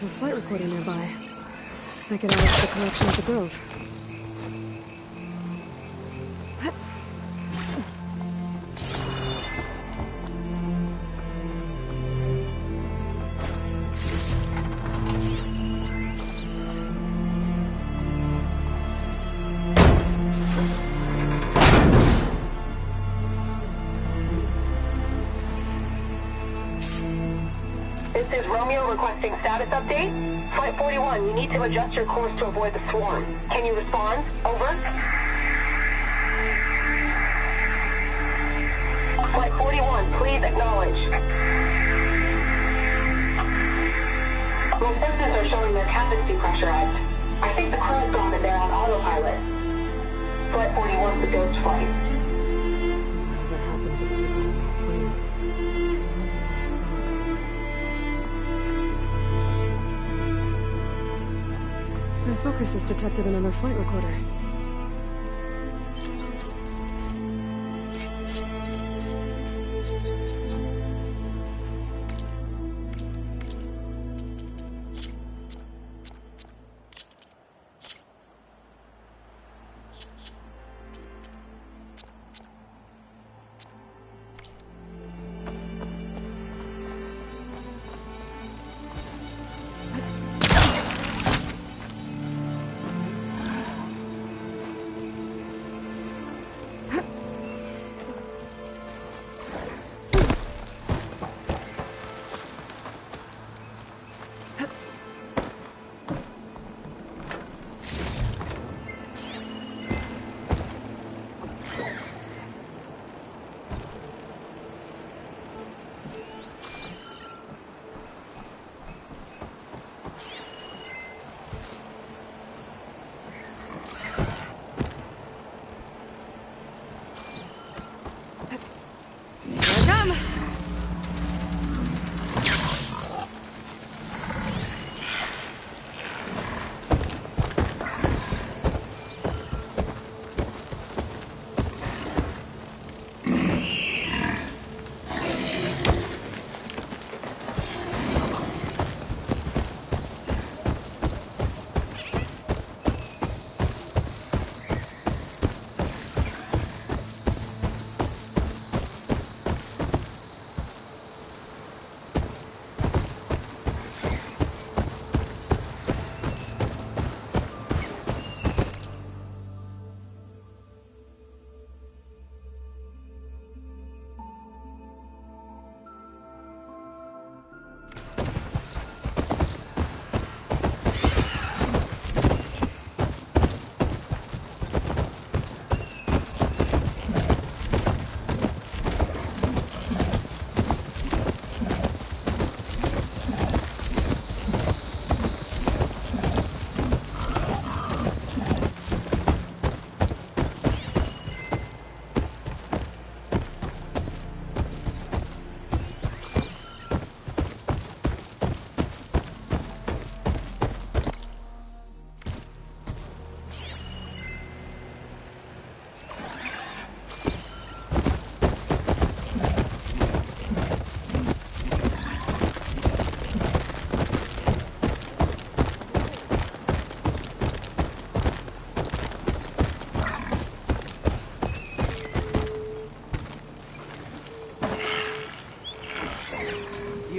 There's a flight recorder nearby. I could add it to the collection at the Grove. This is Romeo requesting status update. Flight 41, you need to adjust your course to avoid the swarm. Can you respond? Over. Flight 41, please acknowledge. My sensors are showing their cabins depressurized. I think the crew's gone and they're on autopilot. Flight 41's a ghost flight. What happened to the people on that plane? My focus has detected another flight recorder.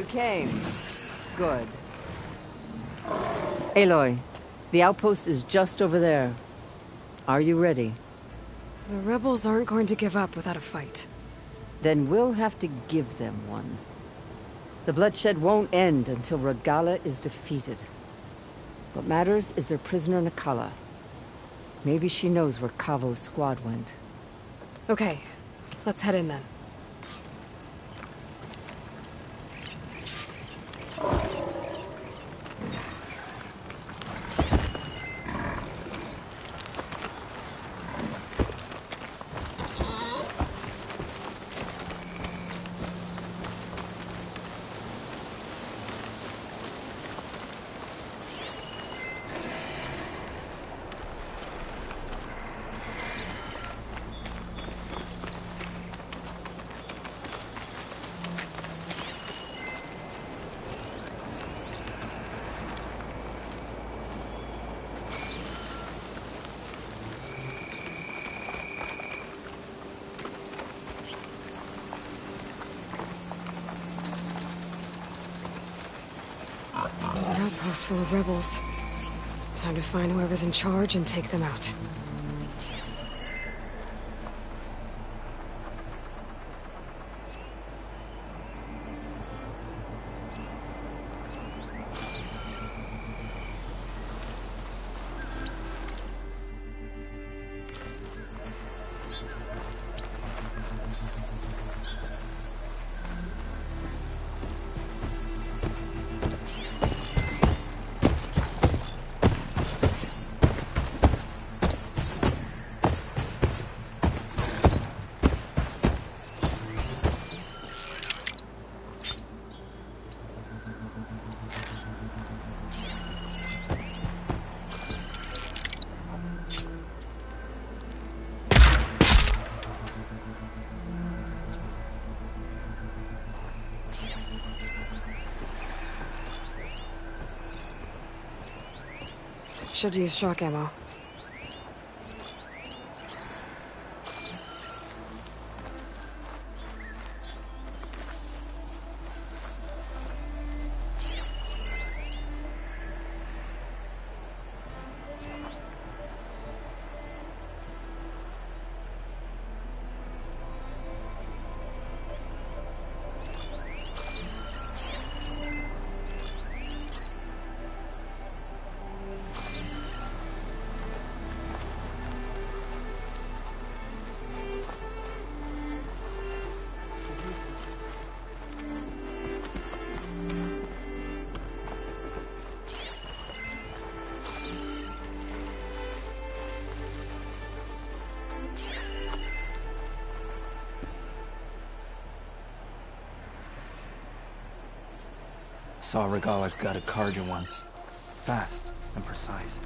Came. Good. Aloy, the outpost is just over there. Are you ready? The rebels aren't going to give up without a fight. Then we'll have to give them one. The bloodshed won't end until Regala is defeated. What matters is their prisoner Nakala. Maybe she knows where Kavo's squad went. Okay, let's head in then. Outpost full of rebels. Time to find whoever's in charge and take them out. Should use shock ammo. Saw Regala gut a Karja once. Fast and precise.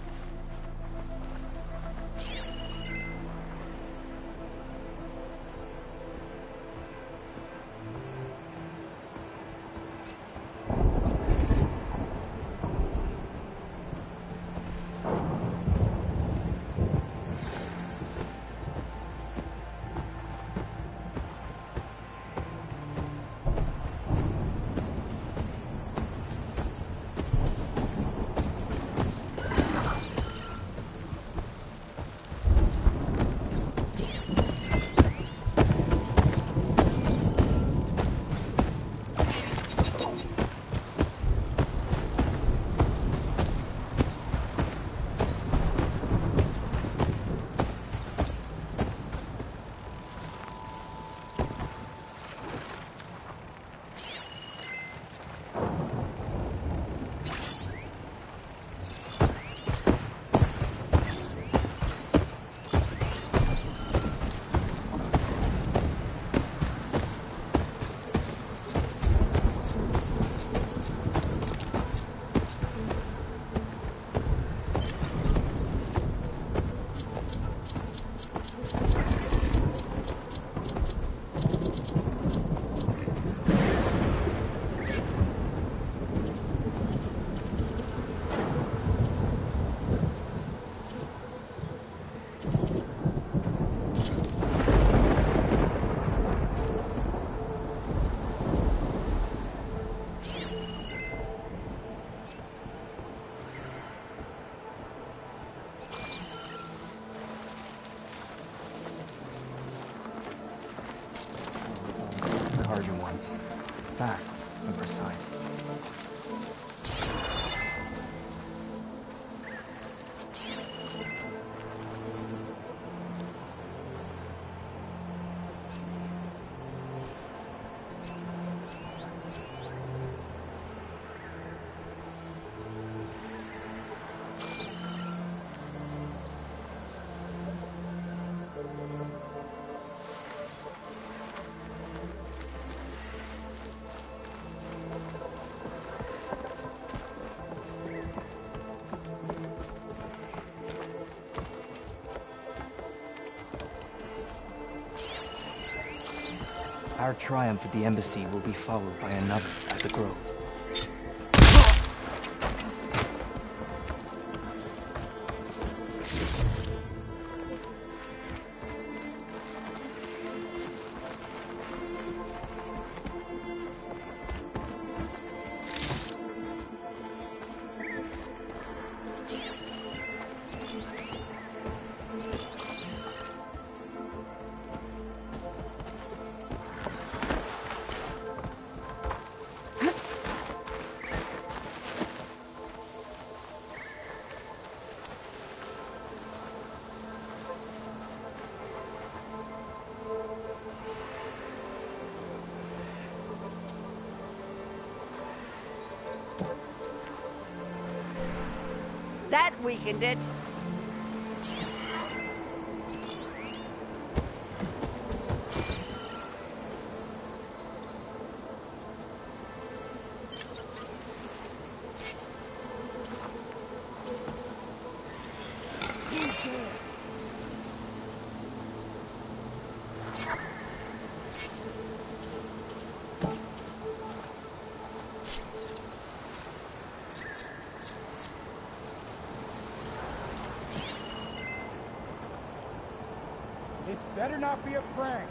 Karja once. Fast and precise. Our triumph at the embassy will be followed by another at the Grove. weakened it. This better not be a prank.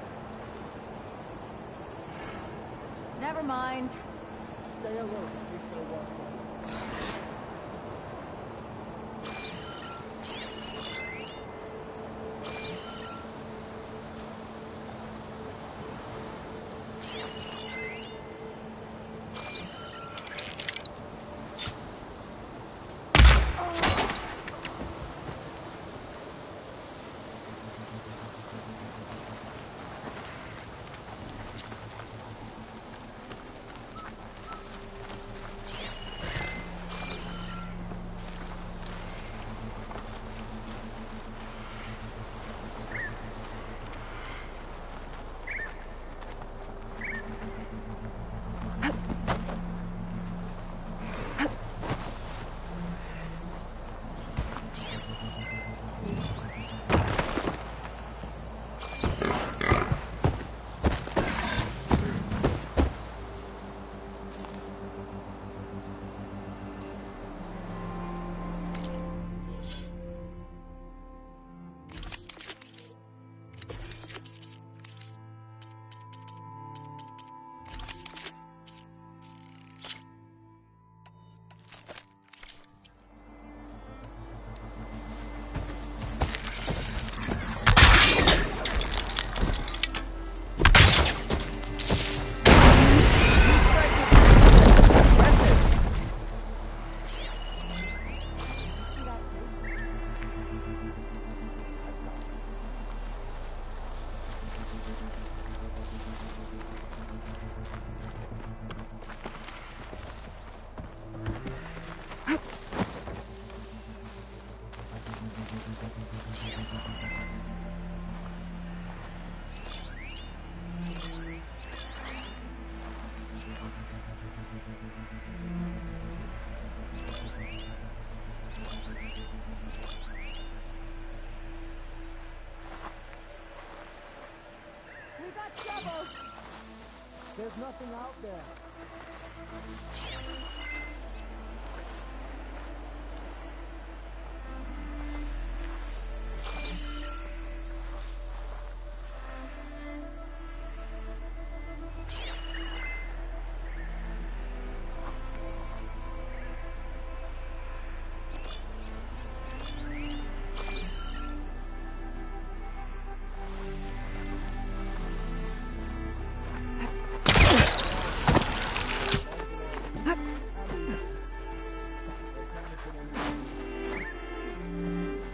Never mind. Stay alert. This will work. There's nothing out there.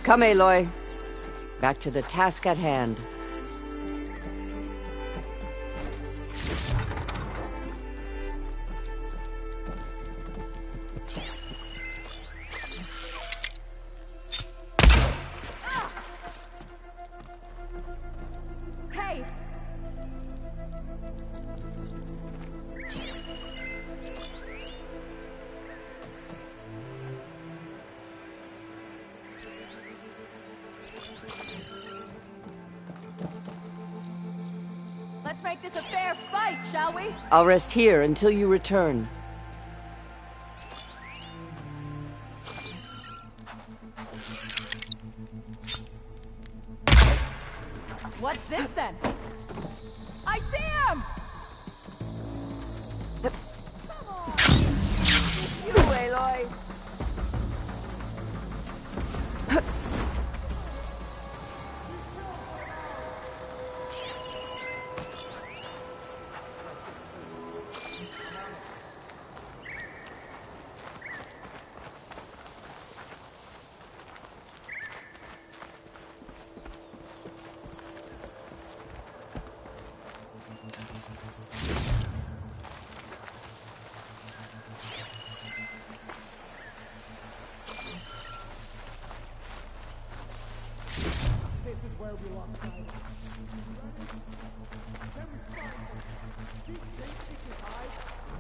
Come, Aloy. Back to the task at hand. Hey! Let's make this a fair fight, shall we? I'll rest here until you return. What's this then? I see him! Come on! You, Aloy.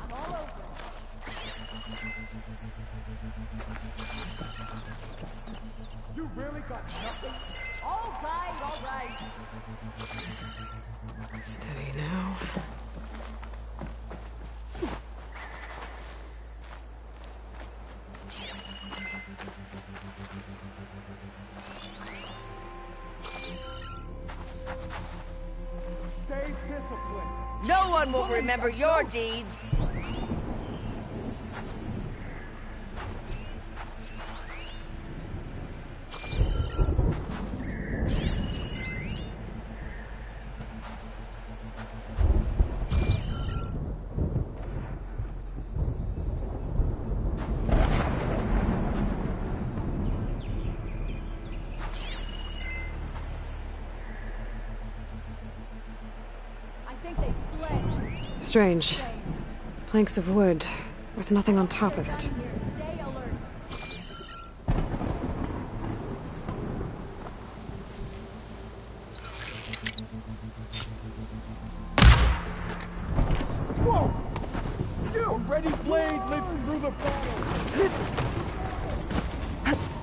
I'm all over. You really got nothing? All right, all right. Steady now. Stay disciplined. No one will remember your deeds. I think they fled. Strange. Planks of wood, with nothing on top of it. Here, stay alert. Whoa! You ready blade lived through the battle.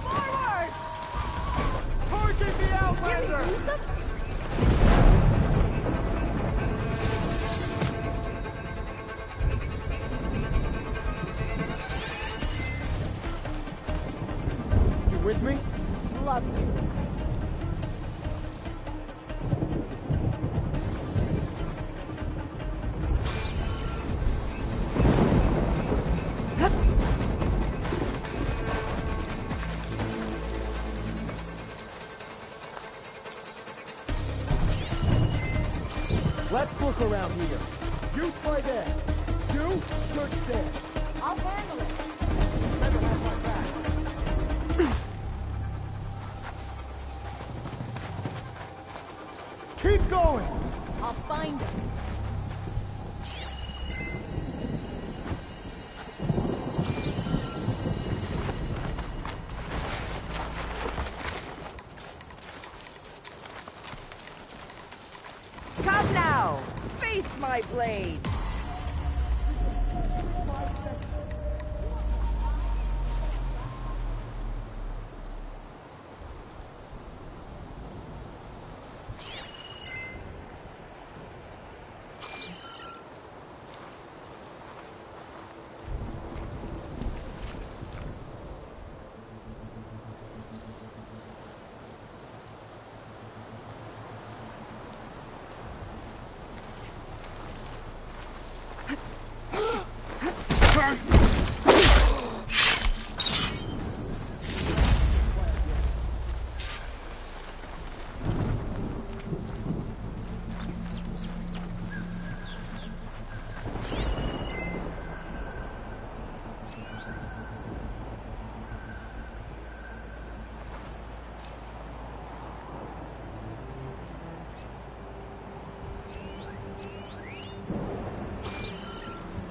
Forward! Target the Outlander! You with me? Love to. Let's look around here. You try there. You search there. I'll handle it. Never have my back. Keep going! I'll find him. Come now! Face my blade!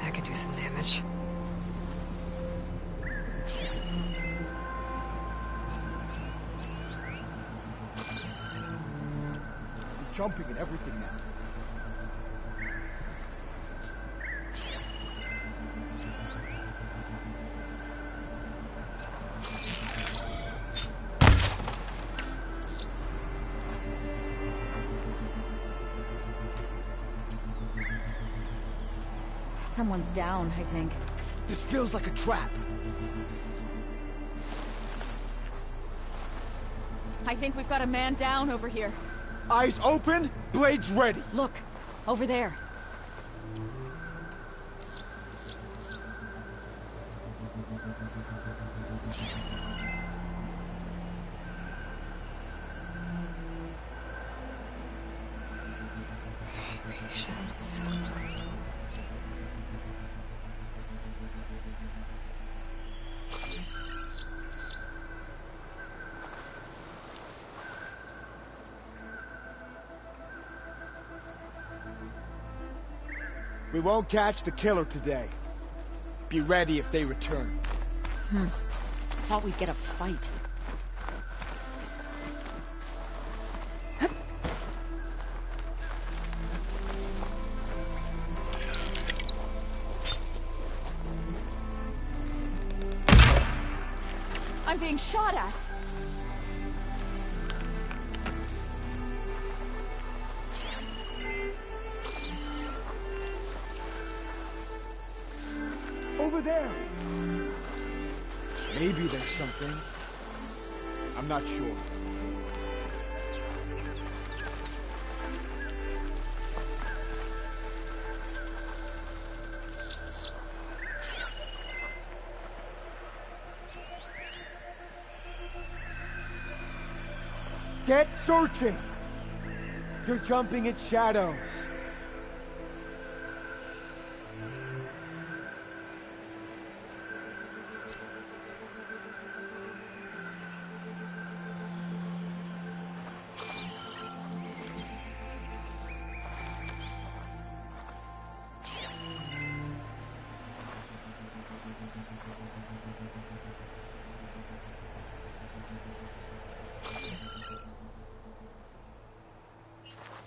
That could do some damage. You're jumping and everything now. Someone's down, I think. This feels like a trap. I think we've got a man down over here. Eyes open, blades ready. Look, over there. Patience. We won't catch the killer today. Be ready if they return. Thought we'd get a fight. I'm being shot at. Over there! Maybe there's something. I'm not sure. Get searching! You're jumping at shadows.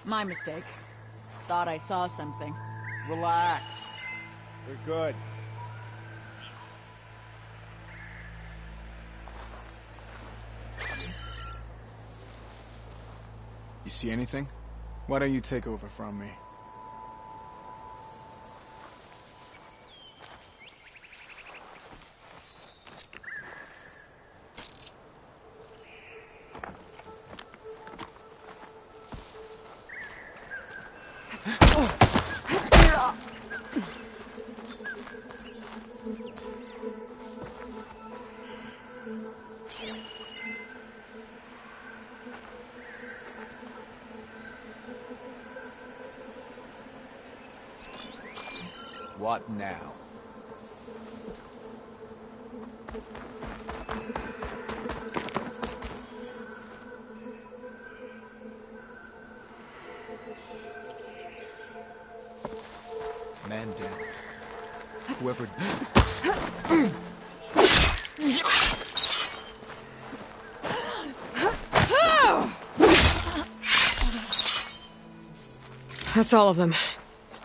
My mistake. Thought I saw something. Relax. We're good. You see anything? Why don't you take over from me? What now? Man down. Whoever... That's all of them.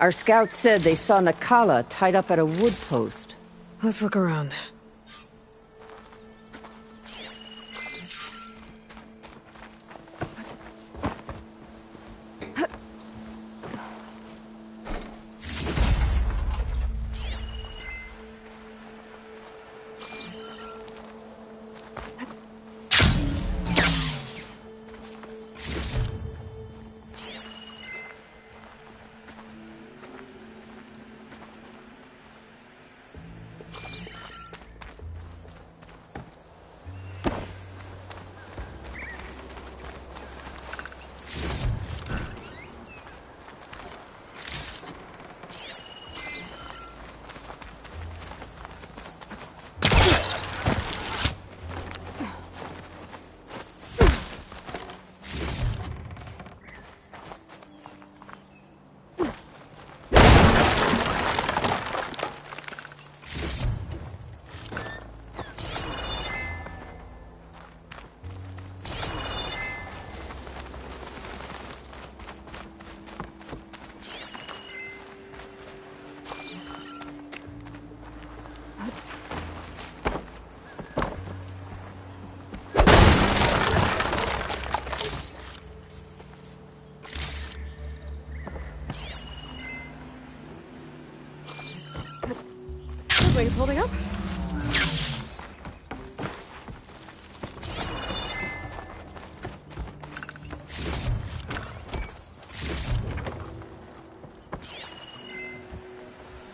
Our scouts said they saw Nakala tied up at a wood post. Let's look around. Wings holding up?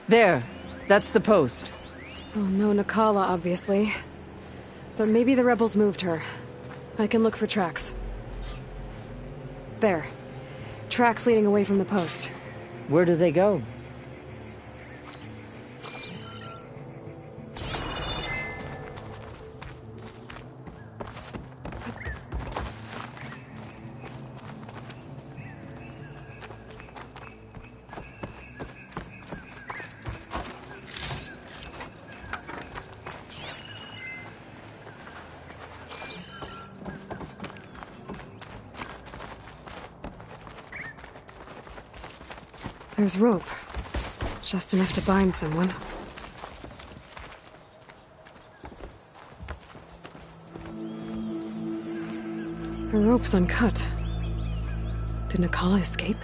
There. That's the post. Oh, no Nakala, obviously. But maybe the rebels moved her. I can look for tracks. There. Tracks leading away from the post. Where do they go? There's rope. Just enough to bind someone. rope's uncut. Did Nakala escape?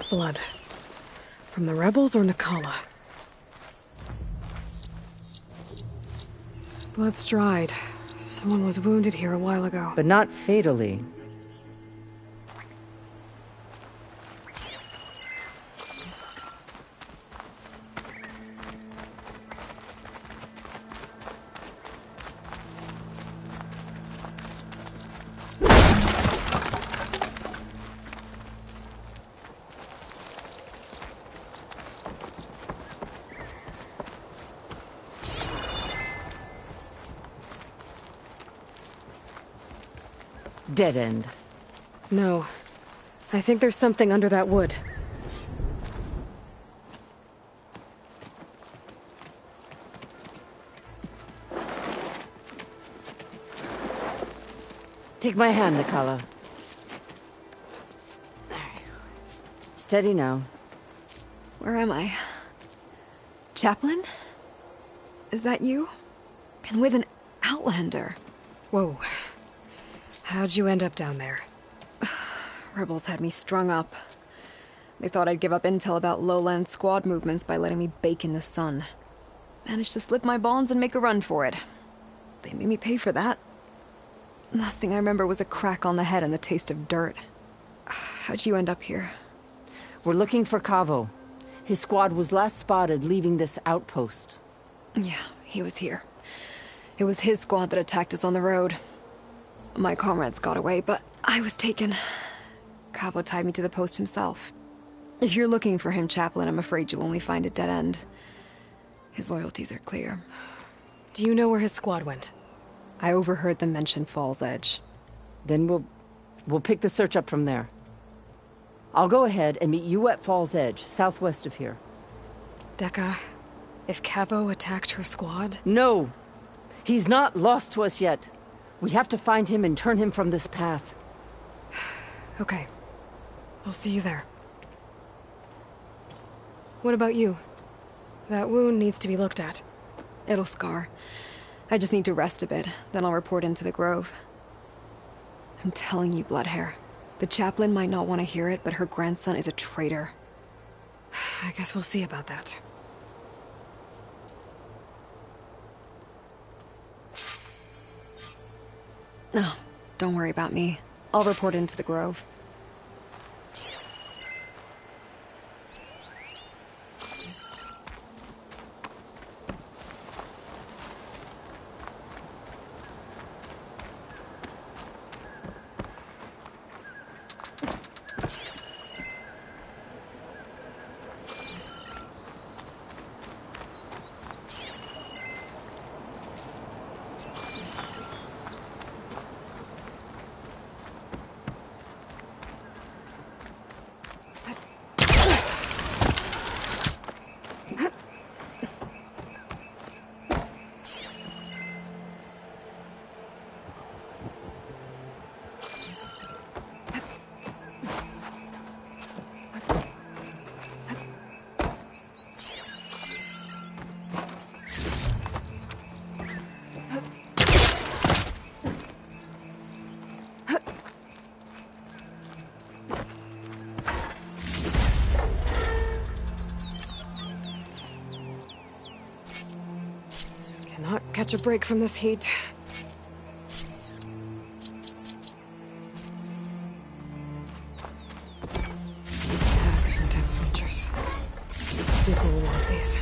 Blood. From the rebels or Nakala? Blood's dried. Someone was wounded here a while ago. But not fatally. Dead end. No. I think there's something under that wood. Take my hand, Nakala. Steady now. Where am I? Chaplain? Is that you? And with an outlander. Whoa. How'd you end up down there? Rebels had me strung up. They thought I'd give up intel about lowland squad movements by letting me bake in the sun. Managed to slip my bonds and make a run for it. They made me pay for that. Last thing I remember was a crack on the head and the taste of dirt. How'd you end up here? We're looking for Cavo. His squad was last spotted leaving this outpost. Yeah, he was here. It was his squad that attacked us on the road. My comrades got away, but I was taken. Cavo tied me to the post himself. If you're looking for him, Chaplain, I'm afraid you'll only find a dead end. His loyalties are clear. Do you know where his squad went? I overheard them mention Fall's Edge. Then we'll pick the search up from there. I'll go ahead and meet you at Fall's Edge, southwest of here. Dekka, if Cavo attacked her squad? No! He's not lost to us yet. We have to find him and turn him from this path. Okay. I'll see you there. What about you? That wound needs to be looked at. It'll scar. I just need to rest a bit, then I'll report into the Grove. I'm telling you, Bloodhair. The chaplain might not want to hear it, but her grandson is a traitor. I guess we'll see about that. No, don't worry about me. I'll report into the Grove. Cannot catch a break from this heat. Bags from dead soldiers. Diggle will want these.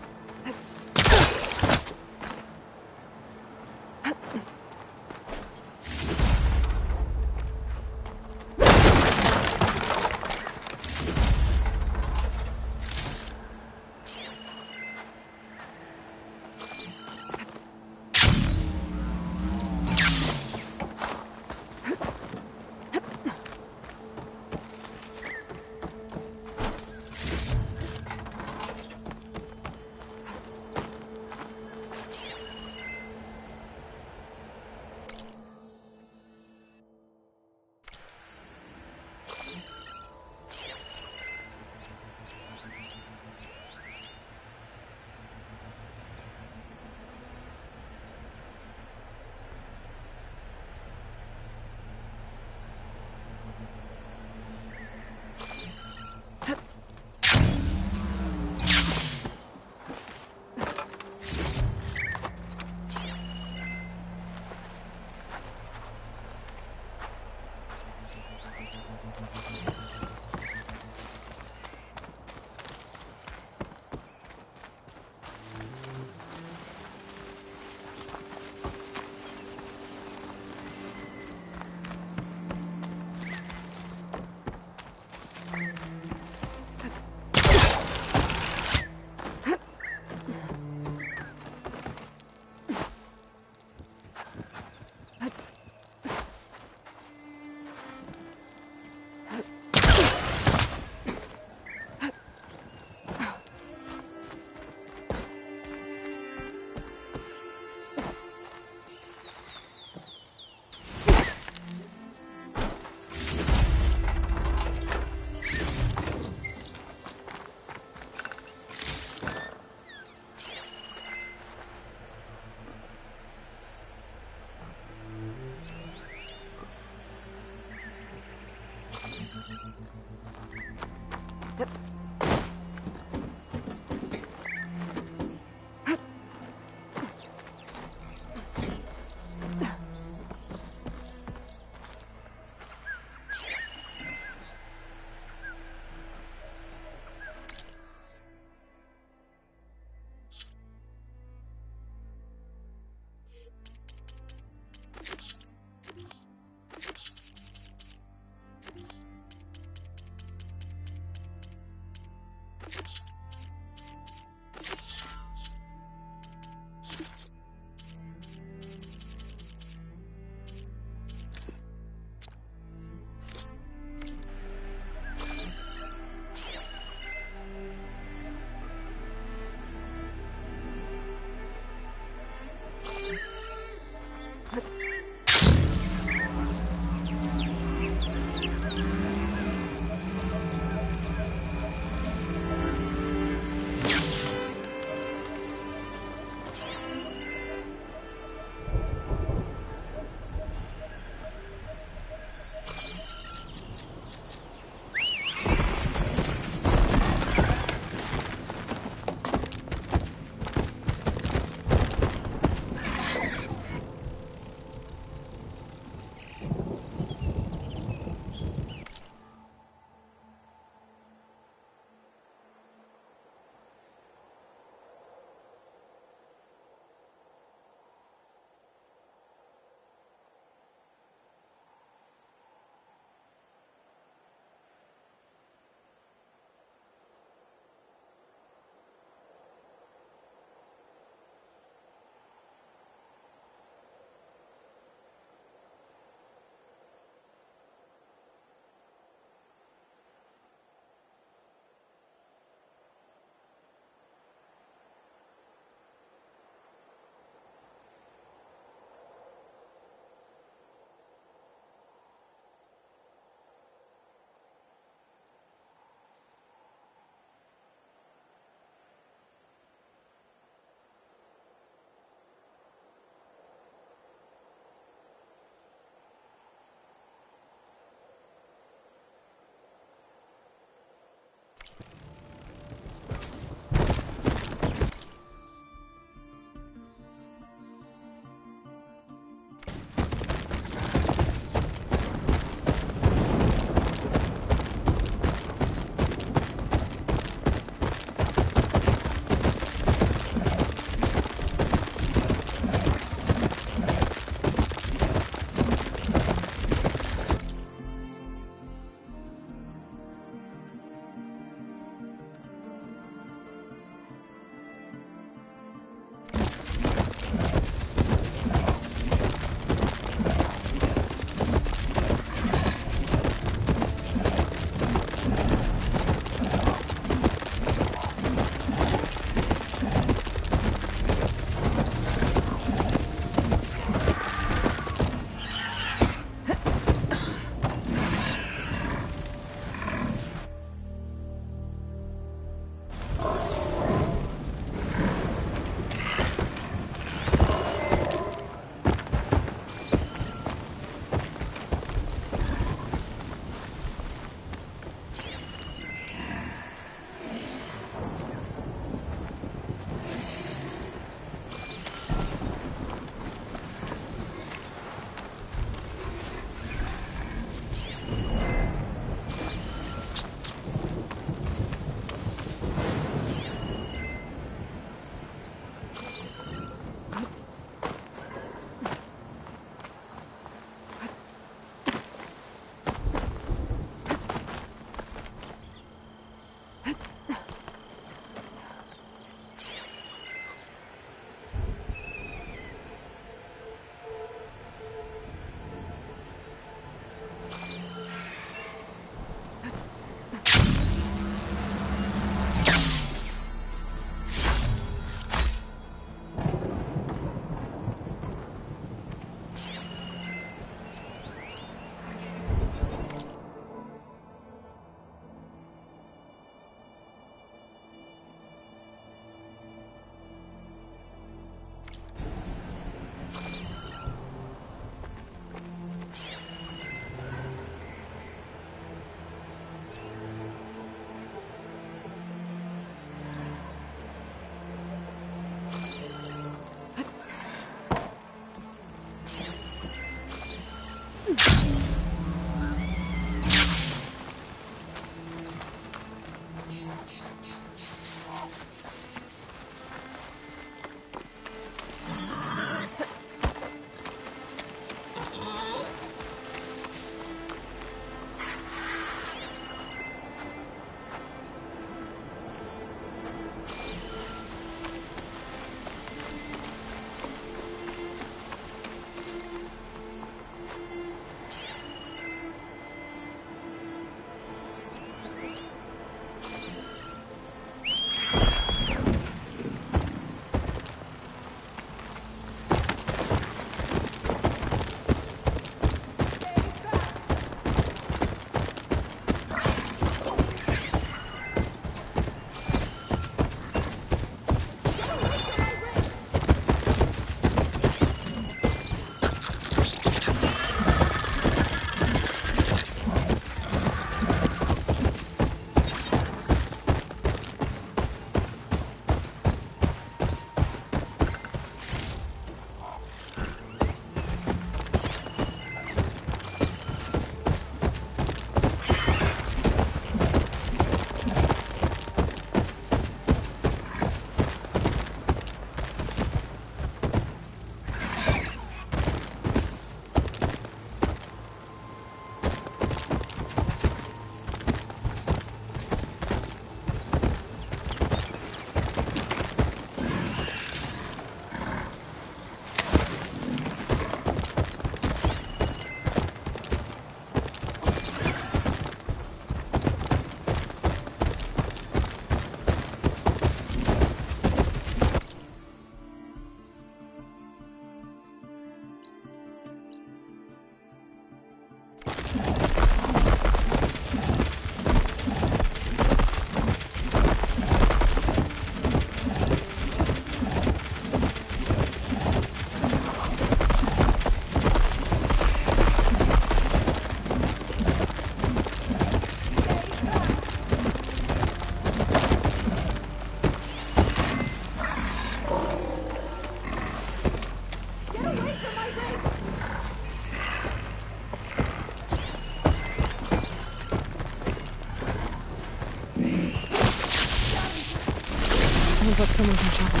someone's in trouble.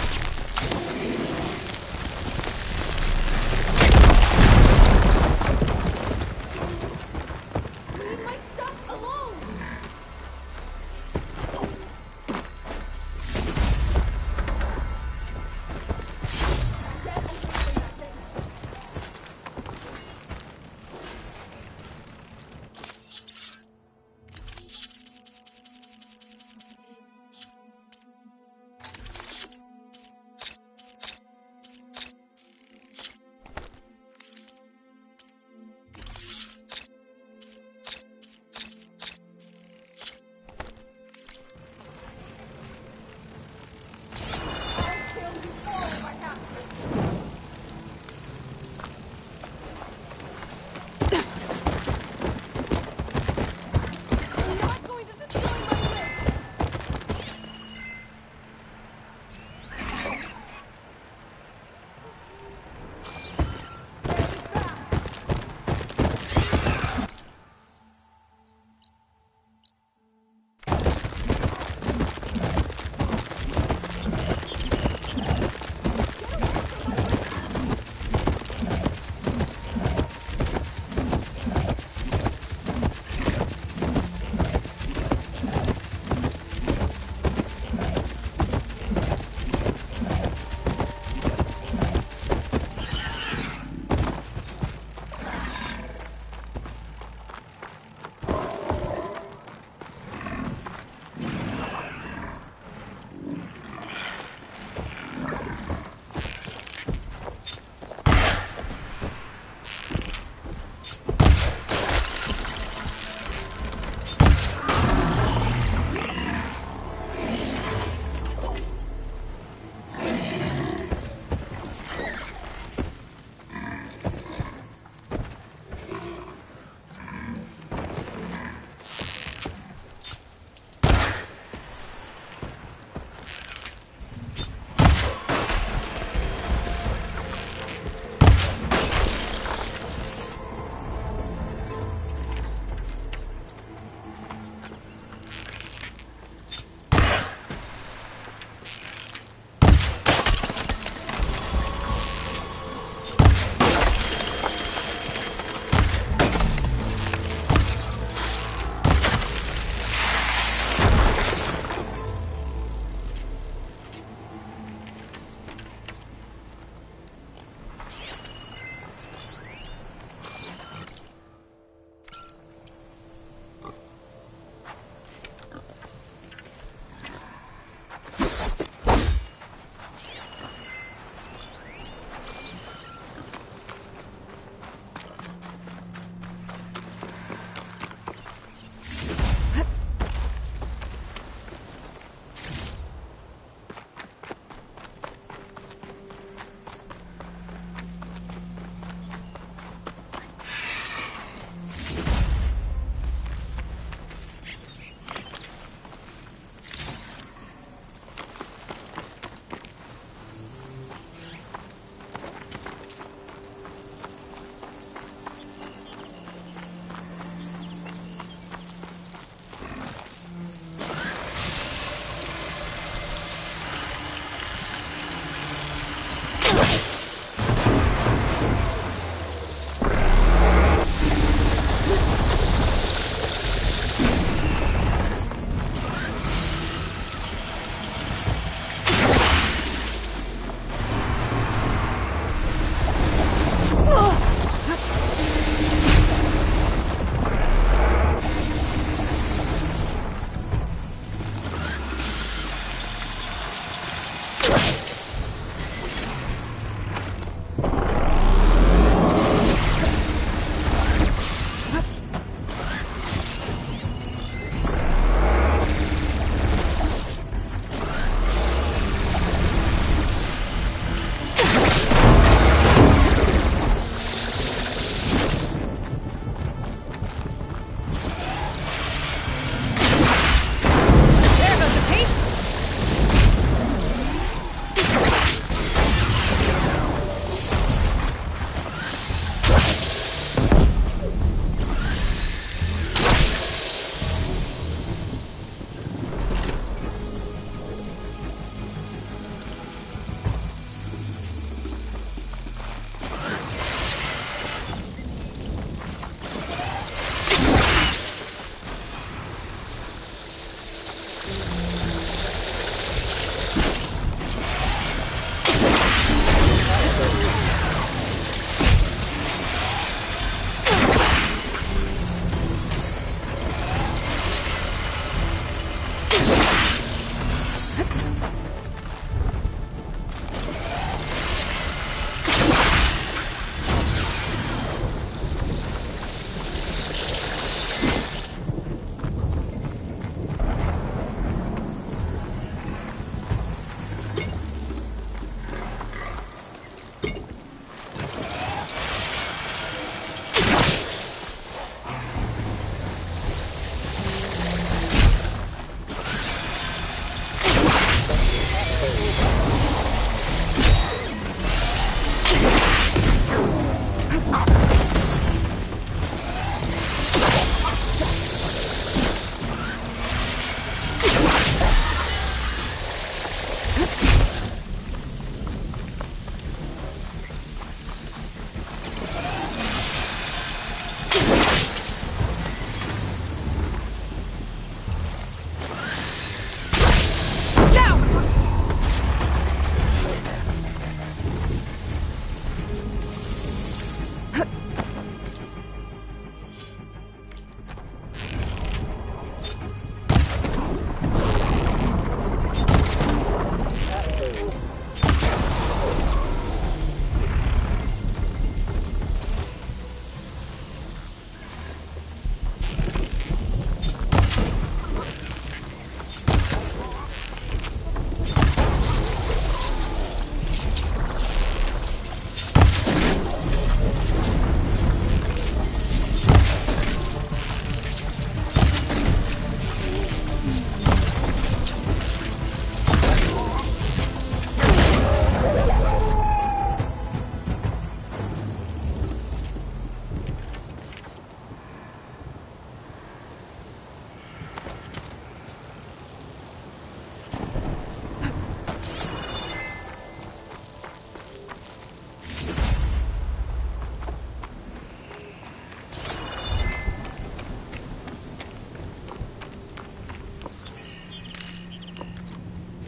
Leave my stuff alone!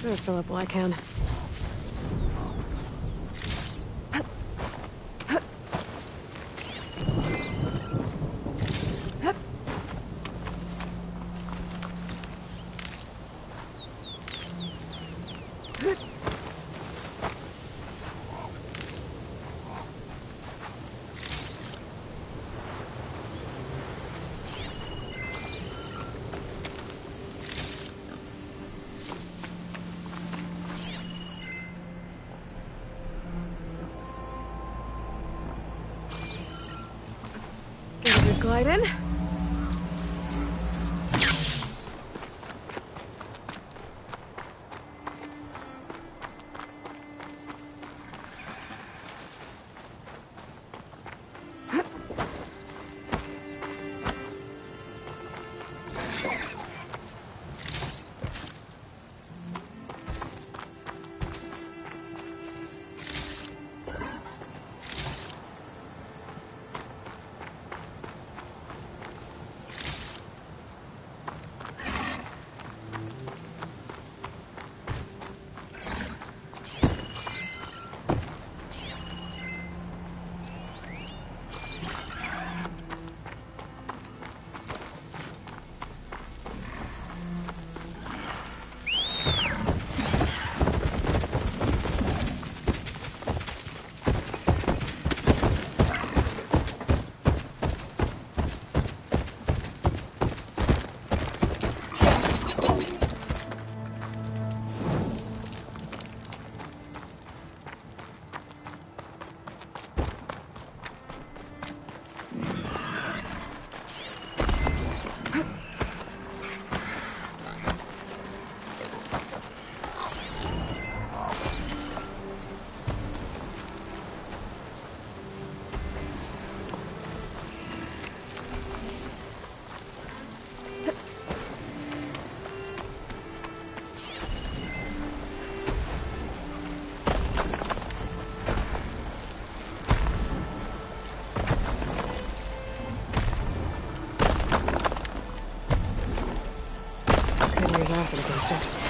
I'll fill up while I can. Glide in. Use acid against it.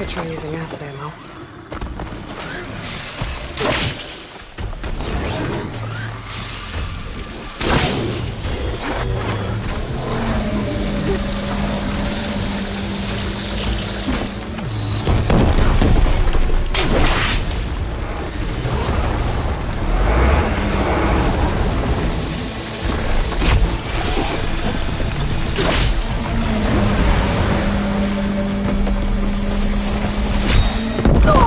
Could try using acid ammo. Oh!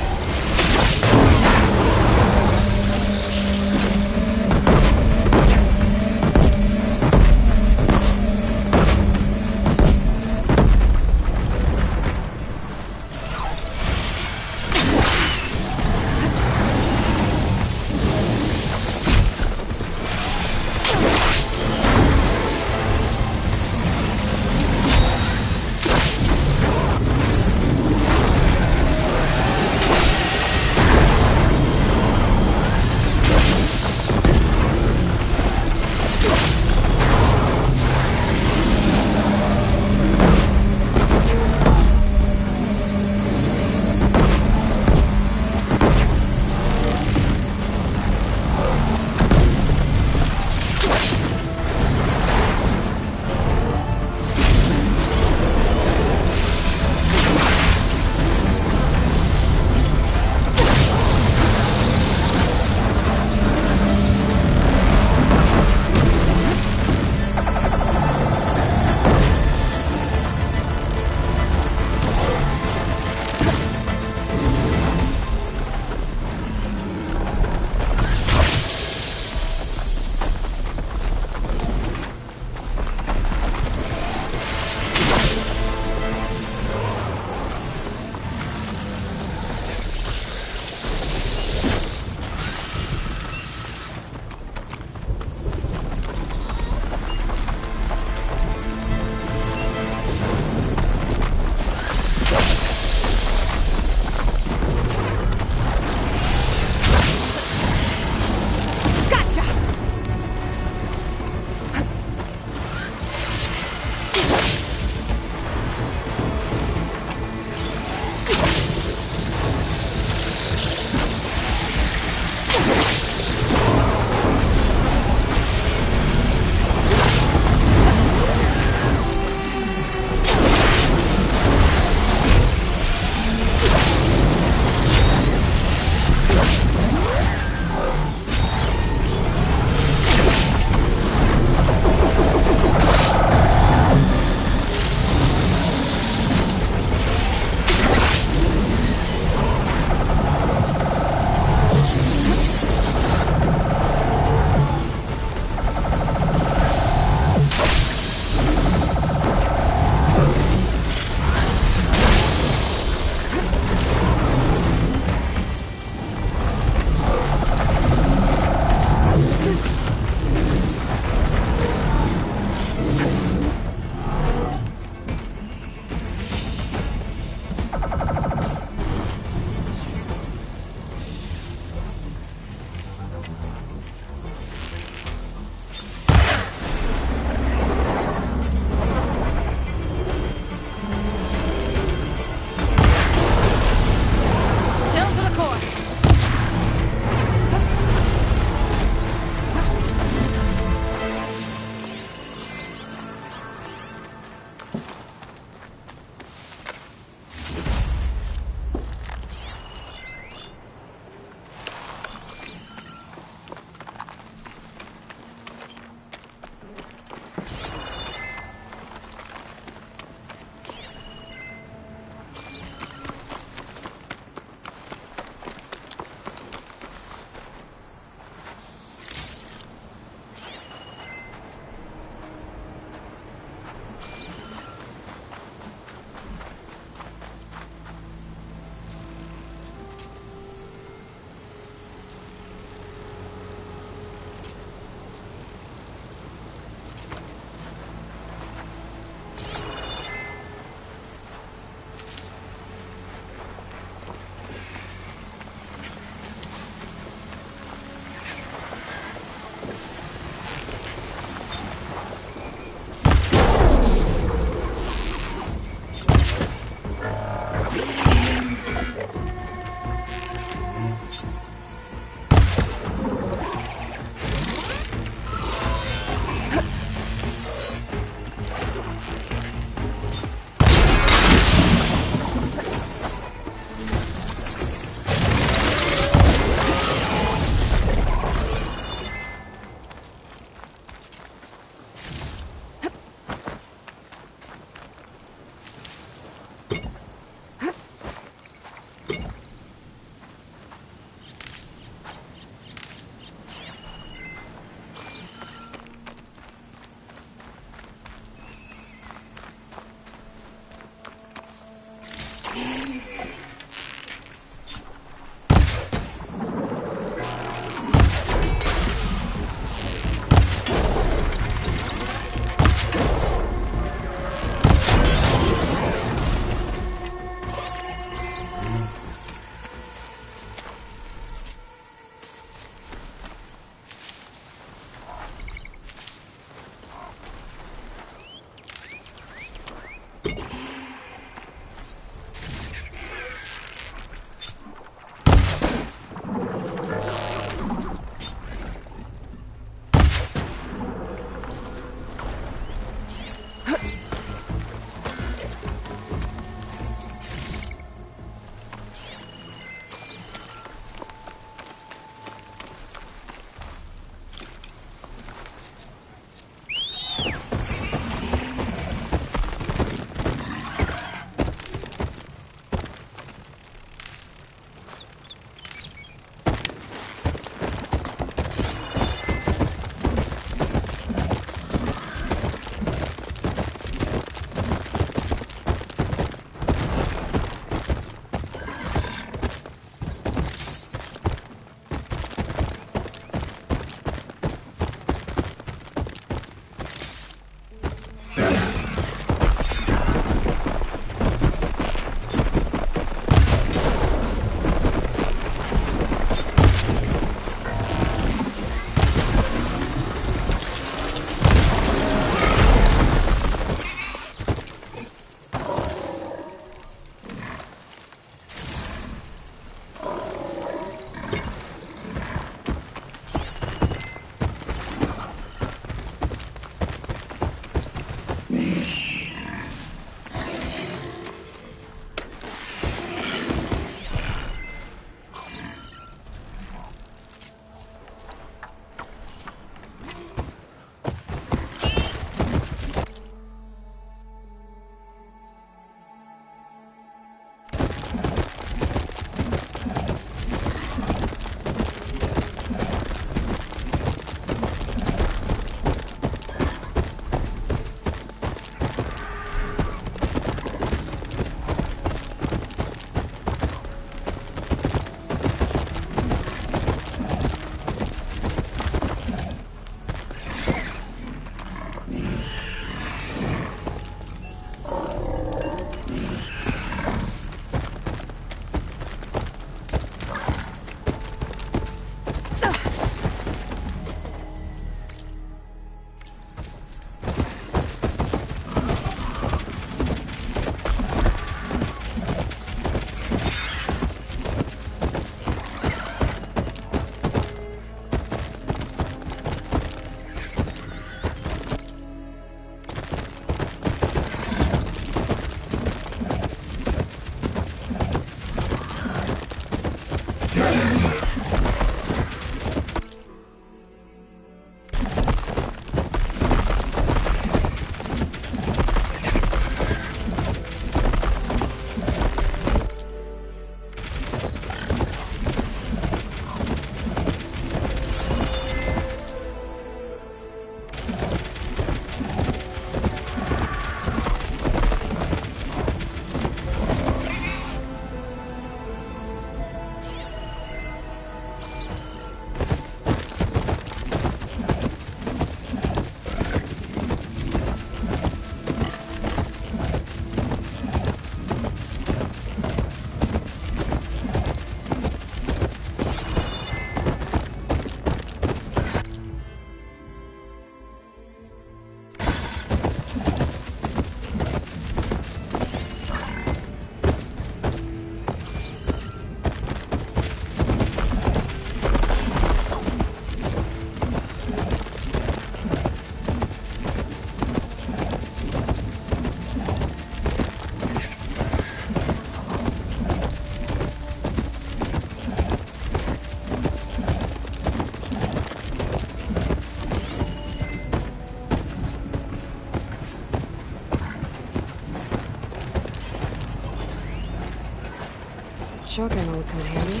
shotgun will come in handy.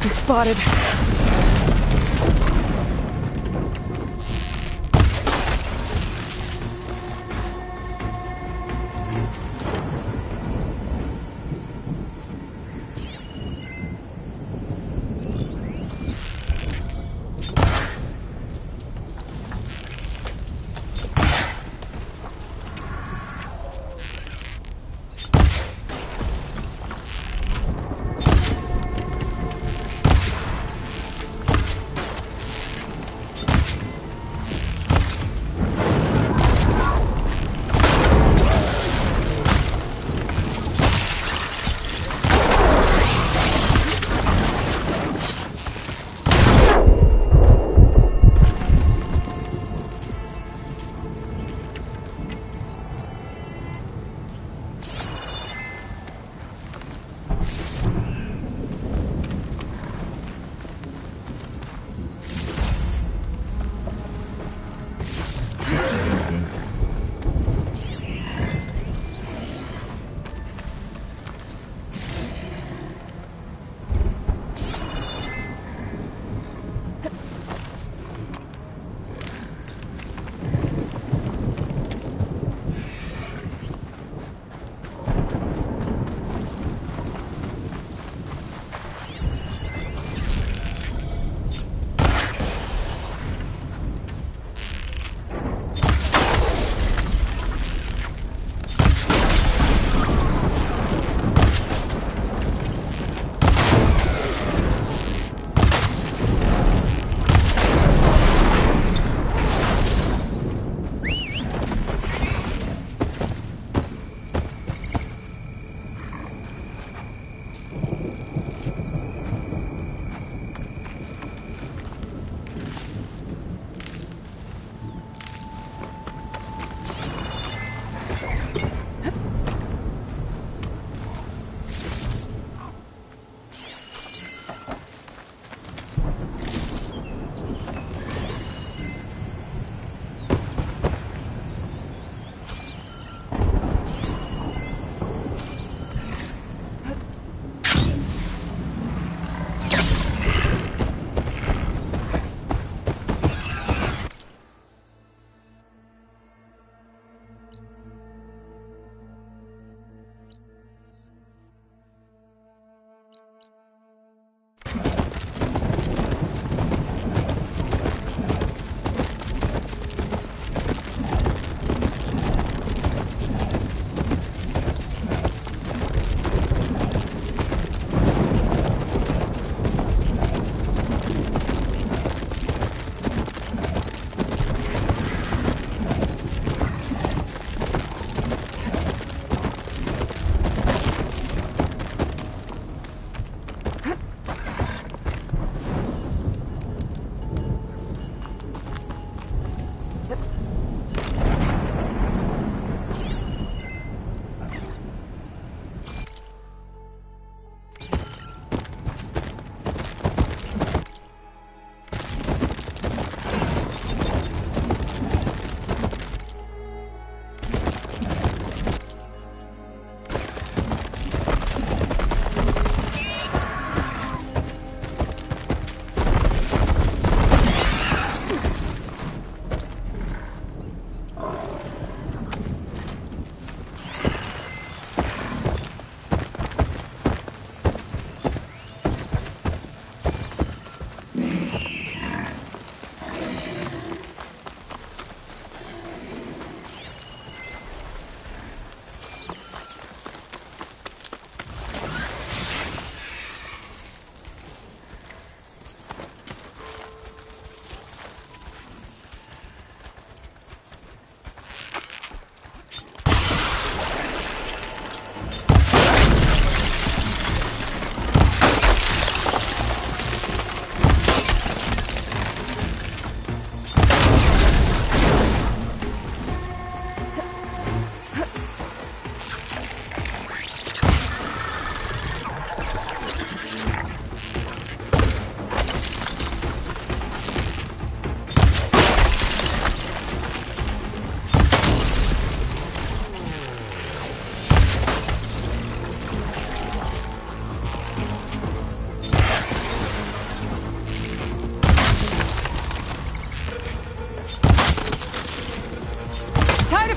Been spotted.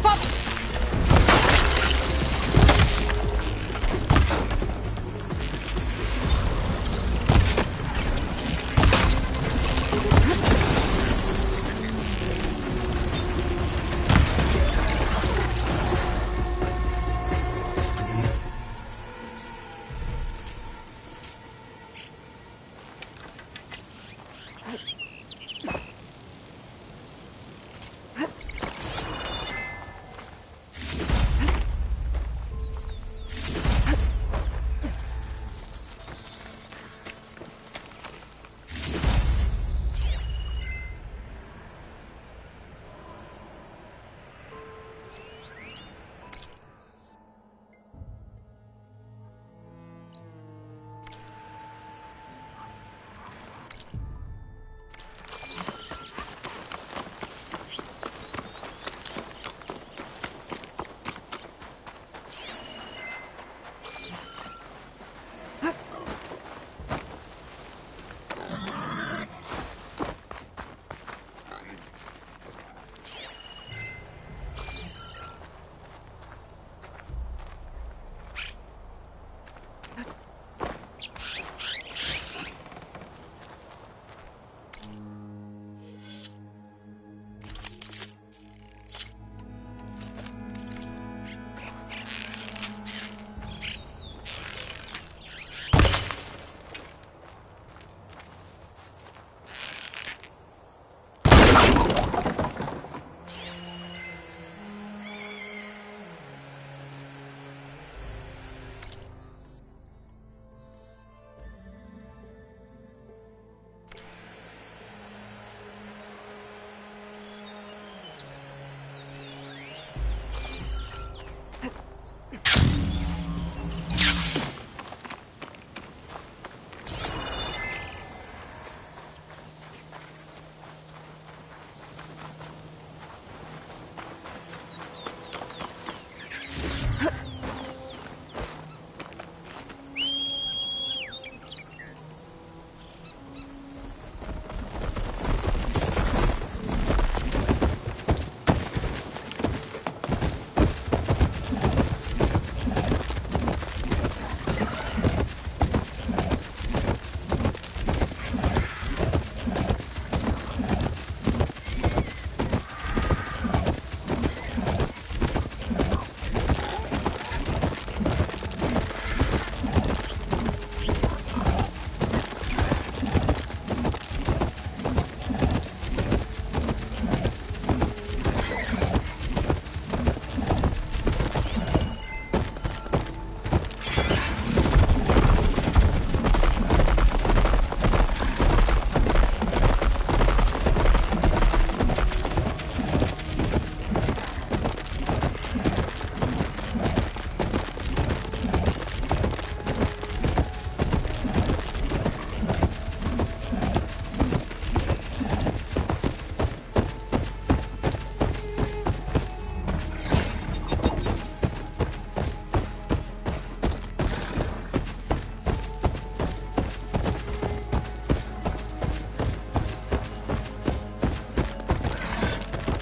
yourself up!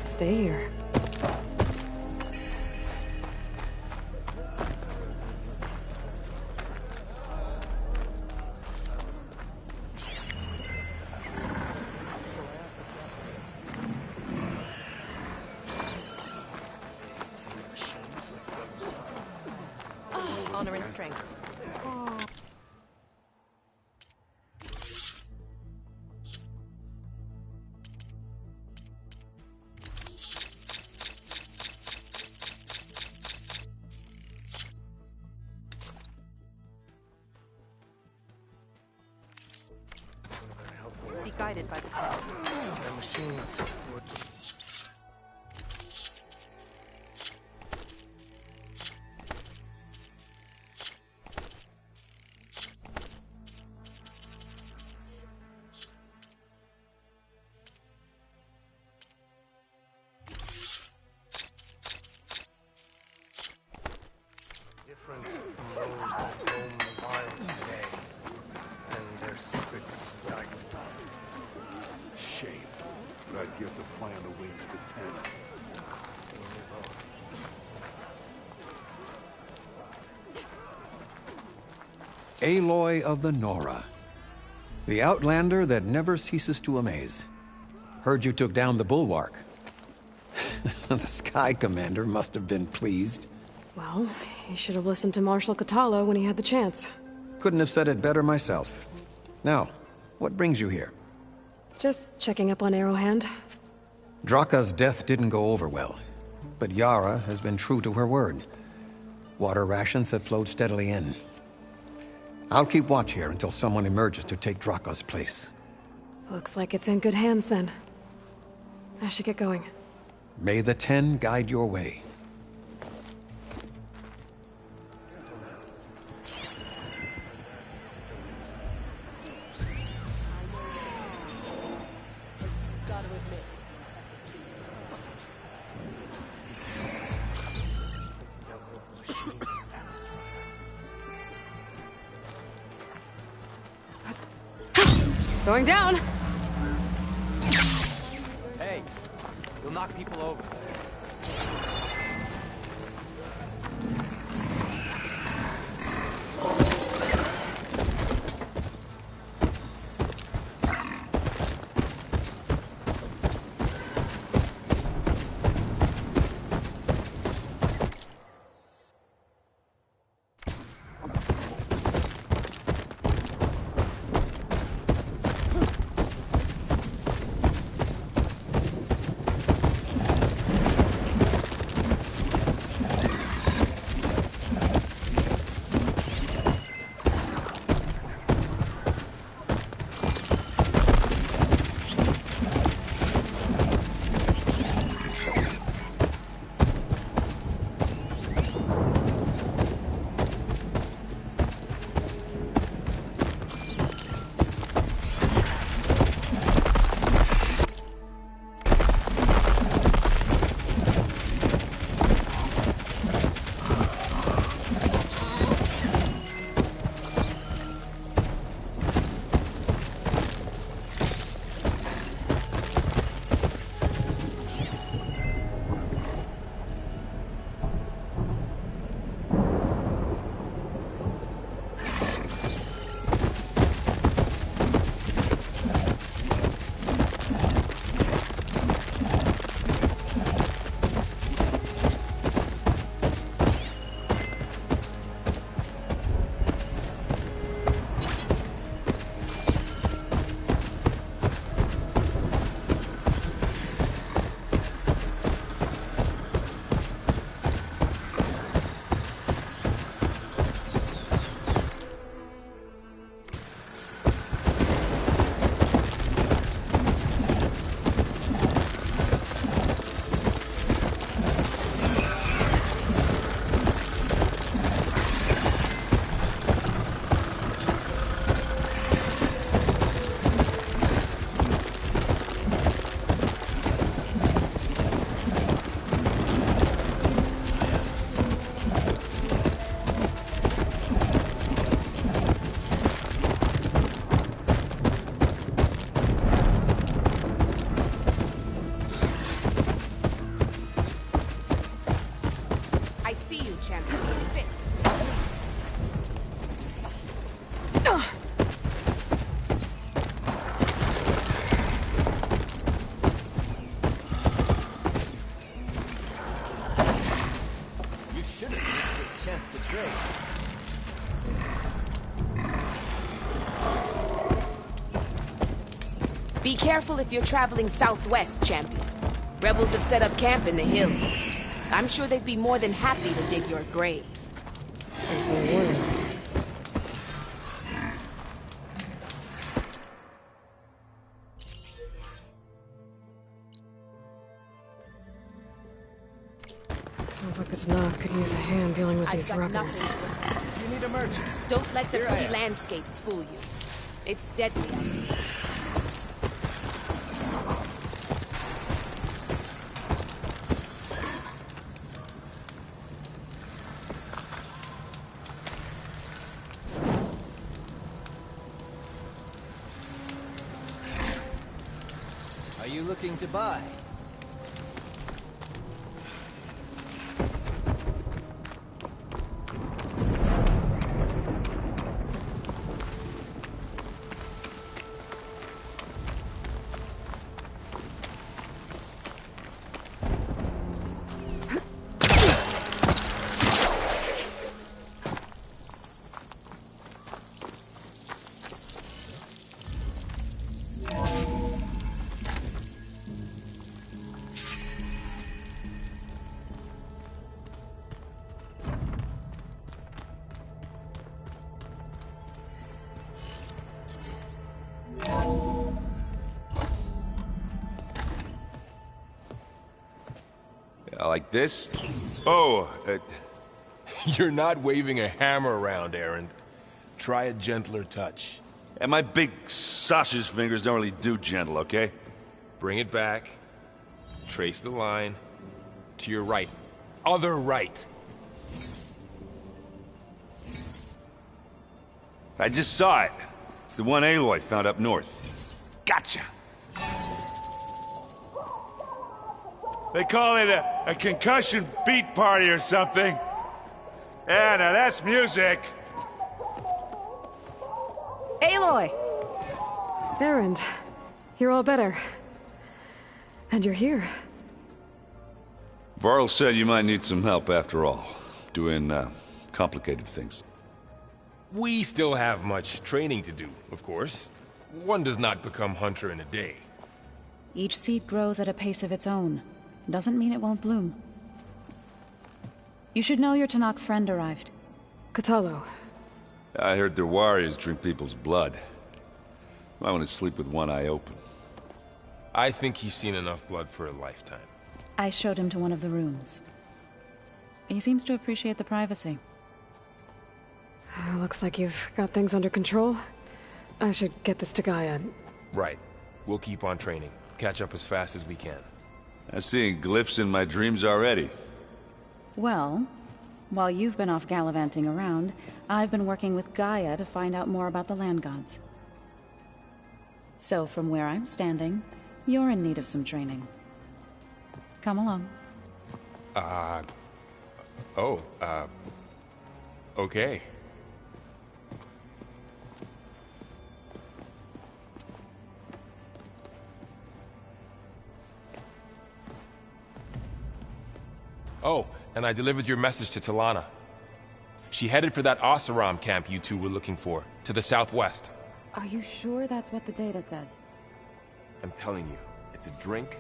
Stay here. Honor and strength. Be guided by the cloud. The machines were... different from those that roam the wilds today, and their secrets died with time. Shame. But I'd give the plan the wings to 10. We move on. Aloy of the Nora. The outlander that never ceases to amaze. Heard you took down the bulwark. The Sky Commander must have been pleased. Well, he should have listened to Marshal Katala when he had the chance. Couldn't have said it better myself. Now, what brings you here? Just checking up on Arrowhand. Draka's death didn't go over well, but Yara has been true to her word. Water rations have flowed steadily in. I'll keep watch here until someone emerges to take Draka's place. Looks like it's in good hands then. I should get going. May the Ten guide your way. Going down! Hey, you'll knock people over. Be careful if you're traveling southwest, champion. Rebels have set up camp in the hills. I'm sure they'd be more than happy to dig your grave. Thanks for the warning. Sounds like the Danath could use a hand dealing with these rebels. You need a merchant. Don't let the Here I pretty am. landscapes fool you. It's deadly out here. Are you looking to buy? Like this? Oh, You're not waving a hammer around, Aaron. Try a gentler touch. and my big sausage fingers don't really do gentle, okay? Bring it back. Trace the line. To your right. Other right. I just saw it. It's the one Aloy found up north. Gotcha! They call it a concussion beat party or something. Yeah, now that's music. Aloy! Erend, you're all better. And you're here. Varl said you might need some help after all. Doing, complicated things. We still have much training to do, of course. One does not become hunter in a day. Each seed grows at a pace of its own. Doesn't mean it won't bloom. You should know your Tanakh friend arrived. Katalo. I heard their warriors drink people's blood. I want to sleep with one eye open. I think he's seen enough blood for a lifetime. I showed him to one of the rooms. He seems to appreciate the privacy. Looks like you've got things under control. I should get this to Gaia. Right. We'll keep on training. Catch up as fast as we can. I'm seeing glyphs in my dreams already. Well, while you've been off gallivanting around, I've been working with Gaia to find out more about the land gods. So from where I'm standing, you're in need of some training. Come along. Okay. Oh, and I delivered your message to Talana. She headed for that Oseram camp you two were looking for, to the southwest. Are you sure that's what the data says? I'm telling you, it's a drink,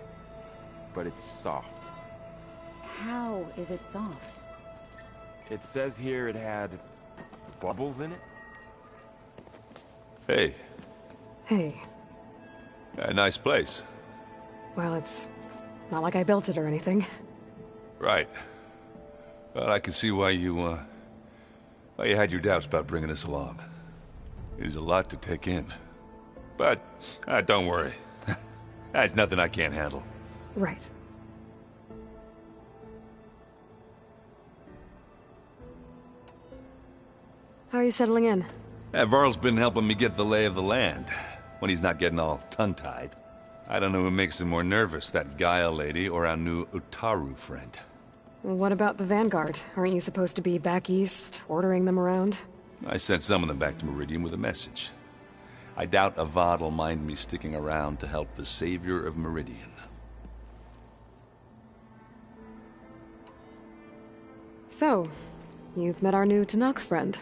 but it's soft. How is it soft? It says here it had bubbles in it. Hey. Hey. A nice place. Well, it's not like I built it or anything. Right. Well, I can see why you had your doubts about bringing us along. It is a lot to take in. But, don't worry. That's nothing I can't handle. Right. How are you settling in? Varl's been helping me get the lay of the land, when he's not getting all tongue-tied. I don't know who makes him more nervous, that Gaia lady or our new Utaru friend. What about the Vanguard? Aren't you supposed to be back east, ordering them around? I sent some of them back to Meridian with a message. I doubt Avad will mind me sticking around to help the savior of Meridian. So, you've met our new Tanakh friend.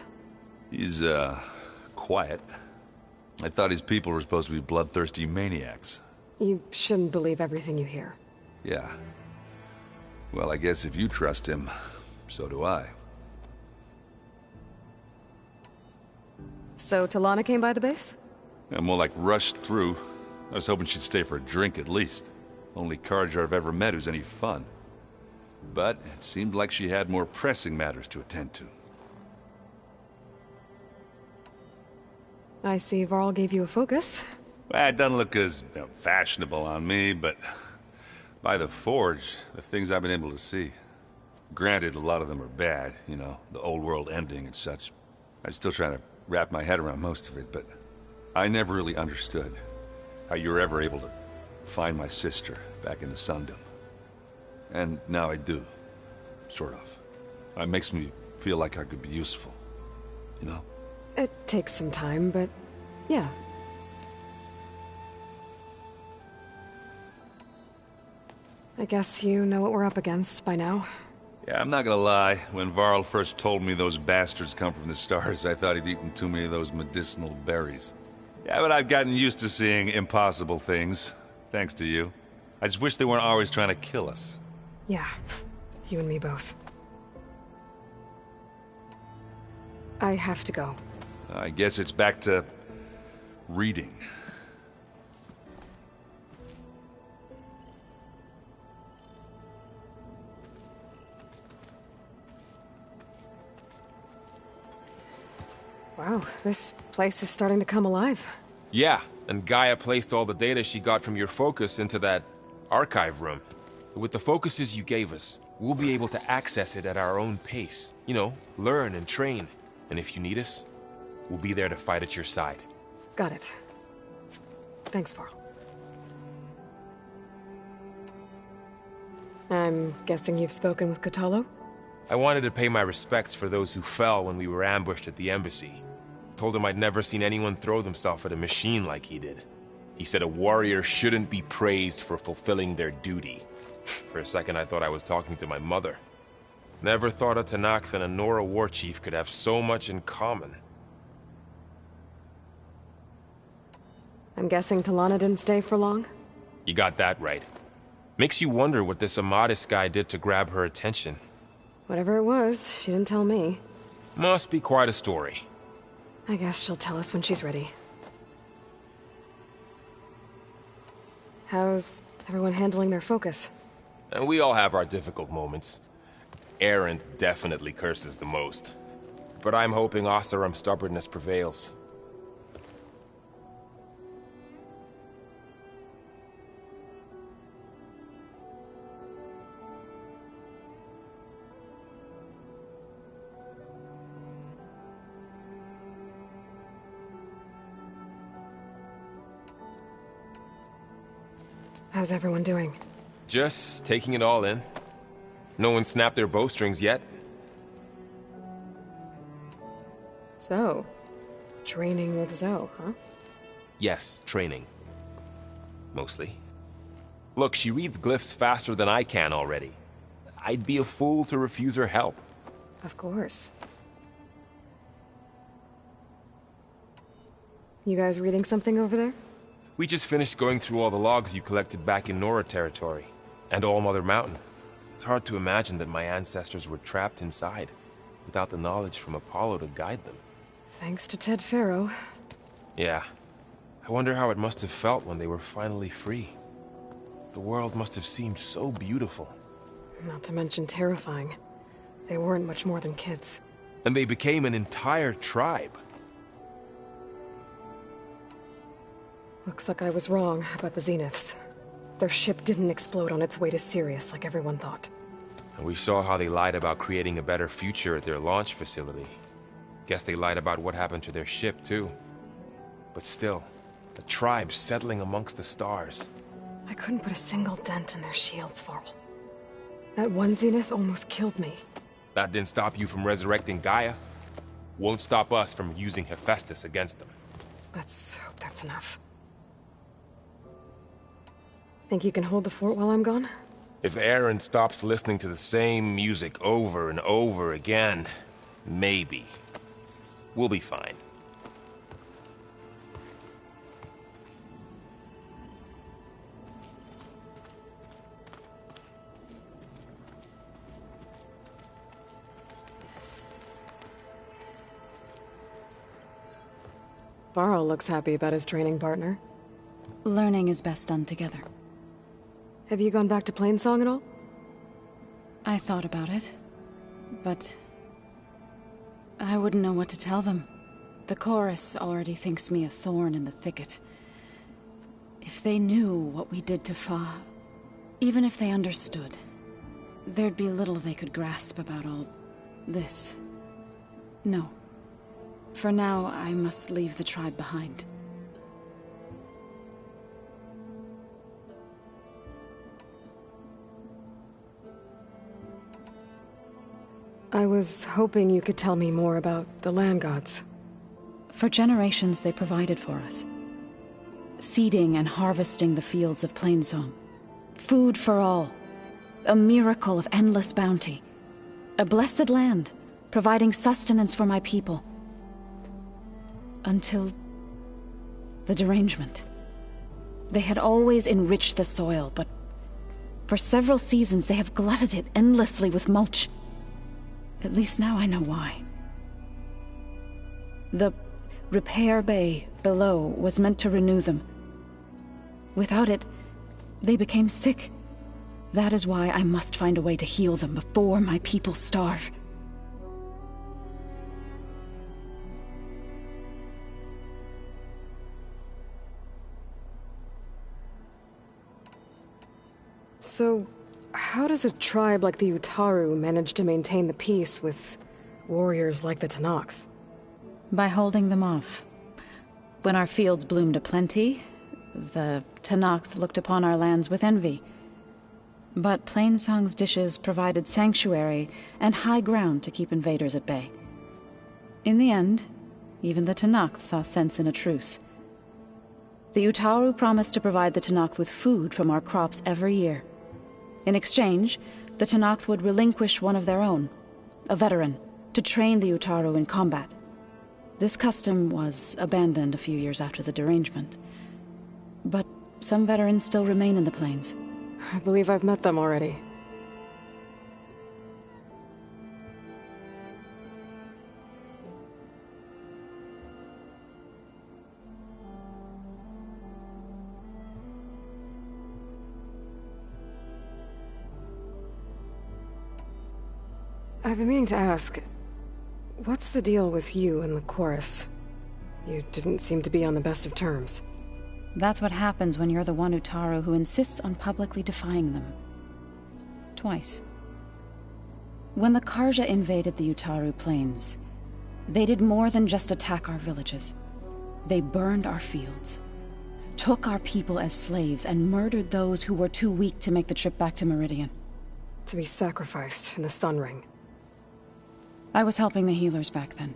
He's, quiet. I thought his people were supposed to be bloodthirsty maniacs. You shouldn't believe everything you hear. Yeah. Well, I guess if you trust him, so do I. So Talana came by the base? Yeah, more like rushed through. I was hoping she'd stay for a drink at least. Only Carja I've ever met who's any fun. But it seemed like she had more pressing matters to attend to. I see Varl gave you a focus. Well, it doesn't look as fashionable on me, but by the Forge, the things I've been able to see. Granted, a lot of them are bad, you know, the old world ending and such. I'm still trying to wrap my head around most of it, but I never really understood how you were ever able to find my sister back in the Sundom. And now I do, sort of. It makes me feel like I could be useful, you know? It takes some time, but yeah. I guess you know what we're up against by now. Yeah, I'm not gonna lie. When Varl first told me those bastards come from the stars, I thought he'd eaten too many of those medicinal berries. Yeah, but I've gotten used to seeing impossible things, thanks to you. I just wish they weren't always trying to kill us. Yeah, you and me both. I have to go. I guess it's back to reading. Wow, this place is starting to come alive. Yeah, and Gaia placed all the data she got from your focus into that archive room. With the focuses you gave us, we'll be able to access it at our own pace. You know, learn and train. And if you need us, we'll be there to fight at your side. Got it. Thanks, Varl. I'm guessing you've spoken with Kotallo? I wanted to pay my respects for those who fell when we were ambushed at the embassy. Told him I'd never seen anyone throw themselves at a machine like he did. He said a warrior shouldn't be praised for fulfilling their duty. For a second I thought I was talking to my mother. Never thought a Tanakh and a Nora war chief could have so much in common. I'm guessing Talana didn't stay for long? You got that right. Makes you wonder what this Amadis guy did to grab her attention. Whatever it was, she didn't tell me. Must be quite a story. I guess she'll tell us when she's ready. How's everyone handling their focus? And we all have our difficult moments. Erend definitely curses the most. But I'm hoping Oseram's stubbornness prevails. How's everyone doing? Just taking it all in. No one snapped their bowstrings yet. So, training with Zoe, huh? Yes, training. Mostly. Look, she reads glyphs faster than I can already. I'd be a fool to refuse her help. Of course. You guys reading something over there? We just finished going through all the logs you collected back in Nora territory, and All Mother Mountain. It's hard to imagine that my ancestors were trapped inside, without the knowledge from Apollo to guide them. Thanks to Ted Faro. Yeah. I wonder how it must have felt when they were finally free. The world must have seemed so beautiful. Not to mention terrifying. They weren't much more than kids. And they became an entire tribe. Looks like I was wrong about the Zeniths. Their ship didn't explode on its way to Sirius like everyone thought. And we saw how they lied about creating a better future at their launch facility. Guess they lied about what happened to their ship, too. But still, a tribe settling amongst the stars. I couldn't put a single dent in their shields, Varl. That one Zenith almost killed me. That didn't stop you from resurrecting Gaia. Won't stop us from using Hephaestus against them. Let's hope that's enough. Think you can hold the fort while I'm gone? If Erend stops listening to the same music over and over again, maybe. We'll be fine. Varl looks happy about his training partner. Learning is best done together. Have you gone back to Plainsong at all? I thought about it, but I wouldn't know what to tell them. The chorus already thinks me a thorn in the thicket. If they knew what we did to Fa, even if they understood, there'd be little they could grasp about all this. No. For now, I must leave the tribe behind. I was hoping you could tell me more about the land gods. For generations, they provided for us. Seeding and harvesting the fields of Plainsong. Food for all. A miracle of endless bounty. A blessed land, providing sustenance for my people. Until the derangement. They had always enriched the soil, but for several seasons they have glutted it endlessly with mulch. At least now I know why. The repair bay below was meant to renew them. Without it, they became sick. That is why I must find a way to heal them before my people starve. So, how does a tribe like the Utaru manage to maintain the peace with warriors like the Tenakth? By holding them off. When our fields bloomed aplenty, the Tenakth looked upon our lands with envy. But Plainsong's dishes provided sanctuary and high ground to keep invaders at bay. In the end, even the Tenakth saw sense in a truce. The Utaru promised to provide the Tenakth with food from our crops every year. In exchange, the Tenakth would relinquish one of their own, a veteran, to train the Utaru in combat. This custom was abandoned a few years after the derangement. But some veterans still remain in the plains. I believe I've met them already. I've been meaning to ask, what's the deal with you and the chorus? You didn't seem to be on the best of terms. That's what happens when you're the one Utaru who insists on publicly defying them. Twice. When the Karja invaded the Utaru plains, they did more than just attack our villages. They burned our fields, took our people as slaves, and murdered those who were too weak to make the trip back to Meridian. To be sacrificed in the Sun Ring. I was helping the healers back then,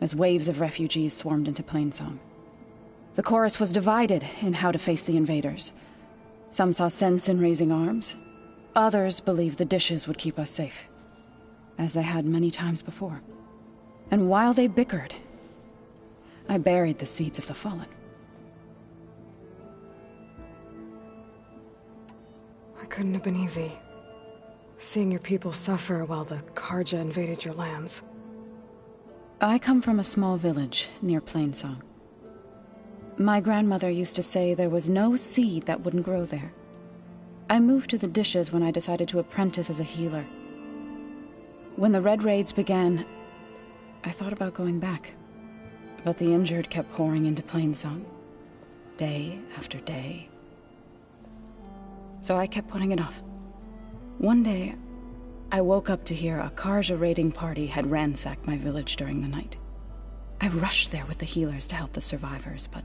as waves of refugees swarmed into Plainsong. The chorus was divided in how to face the invaders. Some saw sense in raising arms. Others believed the dishes would keep us safe, as they had many times before. And while they bickered, I buried the seeds of the fallen. It couldn't have been easy. Seeing your people suffer while the Karja invaded your lands. I come from a small village near Plainsong. My grandmother used to say there was no seed that wouldn't grow there. I moved to the dishes when I decided to apprentice as a healer. When the Red Raids began, I thought about going back. But the injured kept pouring into Plainsong, day after day. So I kept putting it off. One day, I woke up to hear a Karja raiding party had ransacked my village during the night. I rushed there with the healers to help the survivors, but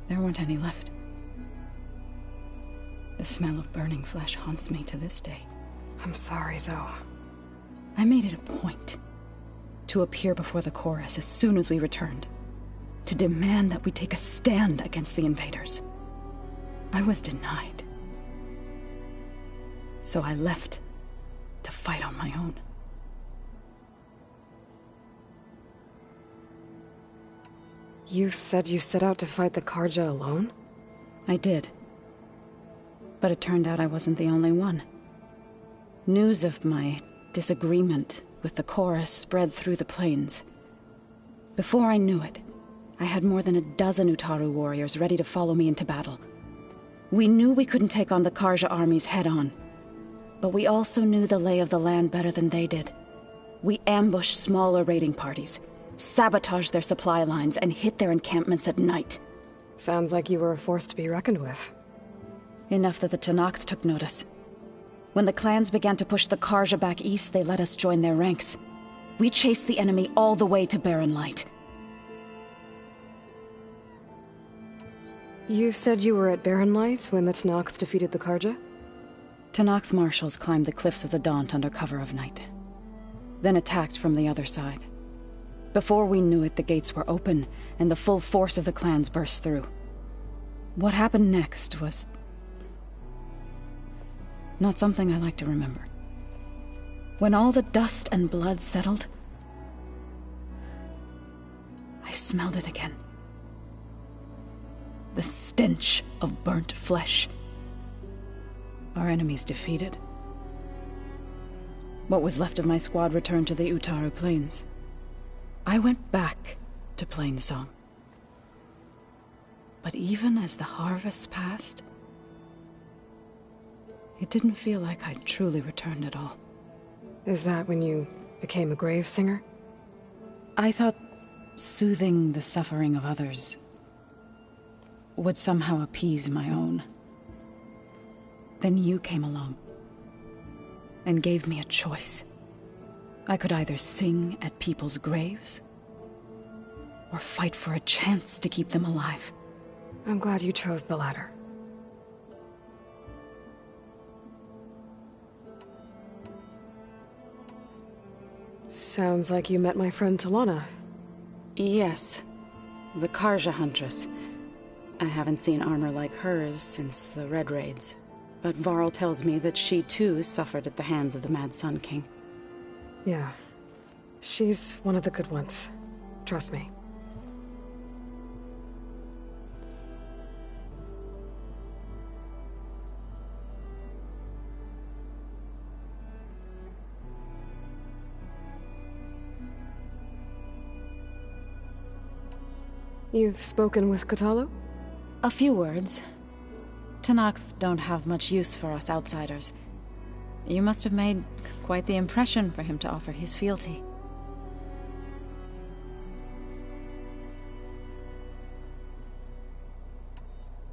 there weren't any left. The smell of burning flesh haunts me to this day. I'm sorry, Zoe. I made it a point to appear before the chorus as soon as we returned, to demand that we take a stand against the invaders. I was denied. So I left to fight on my own. You said you set out to fight the Karja alone? I did. But it turned out I wasn't the only one. News of my disagreement with the chorus spread through the plains. Before I knew it, I had more than a dozen Utaru warriors ready to follow me into battle. We knew we couldn't take on the Karja armies head-on, but we also knew the lay of the land better than they did. We ambushed smaller raiding parties, sabotaged their supply lines, and hit their encampments at night. Sounds like you were a force to be reckoned with. Enough that the Tenakth took notice. When the clans began to push the Karja back east, they let us join their ranks. We chased the enemy all the way to Barren Light. You said you were at Barren Light when the Tenakth defeated the Karja? Tenakth marshals climbed the cliffs of the Daunt under cover of night, then attacked from the other side. Before we knew it, the gates were open, and the full force of the clans burst through. What happened next was not something I like to remember. When all the dust and blood settled, I smelled it again. The stench of burnt flesh. Our enemies defeated. What was left of my squad returned to the Utaru Plains. I went back to Plainsong. But even as the harvests passed, it didn't feel like I'd truly returned at all. Is that when you became a grave singer? I thought soothing the suffering of others would somehow appease my own. Then you came along and gave me a choice. I could either sing at people's graves or fight for a chance to keep them alive. I'm glad you chose the latter. Sounds like you met my friend Talana. Yes, the Karja Huntress. I haven't seen armor like hers since the Red Raids, but Varl tells me that she too suffered at the hands of the Mad Sun King. Yeah. She's one of the good ones. Trust me. You've spoken with Kotallo? A few words. Tenakth don't have much use for us outsiders. You must have made quite the impression for him to offer his fealty.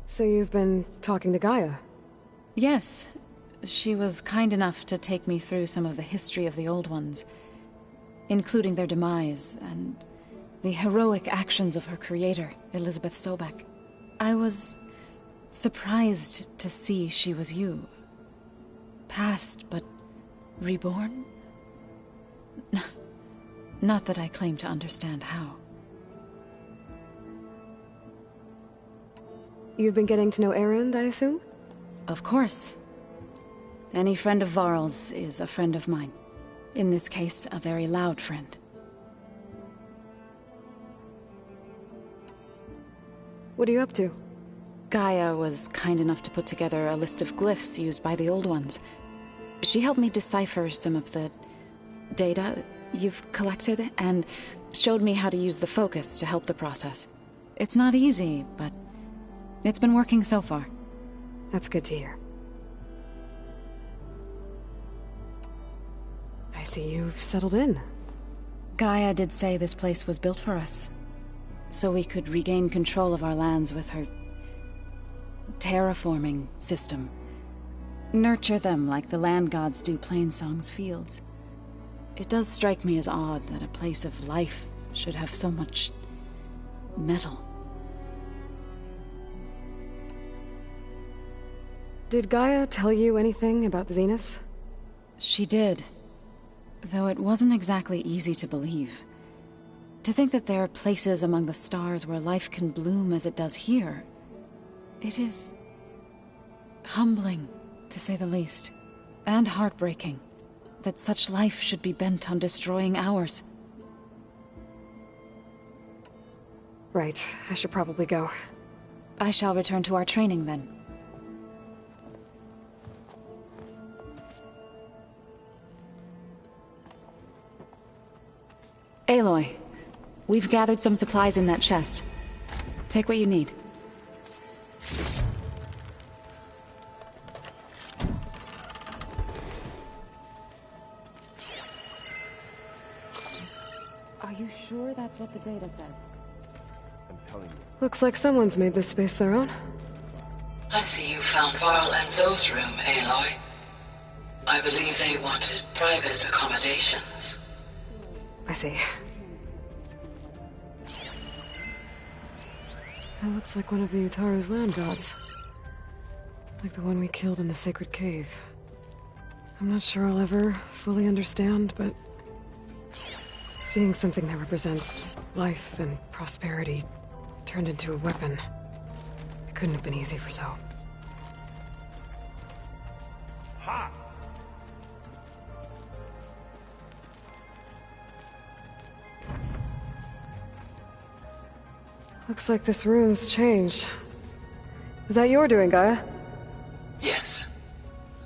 So you've been talking to Gaia? Yes. She was kind enough to take me through some of the history of the Old Ones, including their demise and the heroic actions of her creator, Elizabeth Sobek. I was surprised to see she was you. Past, but reborn? Not that I claim to understand how. You've been getting to know Erend, I assume? Of course. Any friend of Varl's is a friend of mine. In this case, a very loud friend. What are you up to? Gaia was kind enough to put together a list of glyphs used by the Old Ones. She helped me decipher some of the data you've collected, and showed me how to use the focus to help the process. It's not easy, but it's been working so far. That's good to hear. I see you've settled in. Gaia did say this place was built for us, so we could regain control of our lands with her terraforming system. Nurture them like the land gods do Plainsong's fields. It does strike me as odd that a place of life should have so much metal. Did Gaia tell you anything about the Zeniths? She did, though it wasn't exactly easy to believe. To think that there are places among the stars where life can bloom as it does here, it is humbling, to say the least, and heartbreaking that such life should be bent on destroying ours. Right, I should probably go. I shall return to our training then. Aloy, we've gathered some supplies in that chest. Take what you need. Are you sure that's what the data says? I'm telling you. Looks like someone's made this space their own. I see you found Varl and Zoe's room, Aloy. I believe they wanted private accommodations. I see. That looks like one of the Utaru's land gods. Like the one we killed in the sacred cave. I'm not sure I'll ever fully understand, but seeing something that represents life and prosperity turned into a weapon, it couldn't have been easy for Zoe. Ha! Looks like this room's changed. Is that your doing, Gaia? Yes.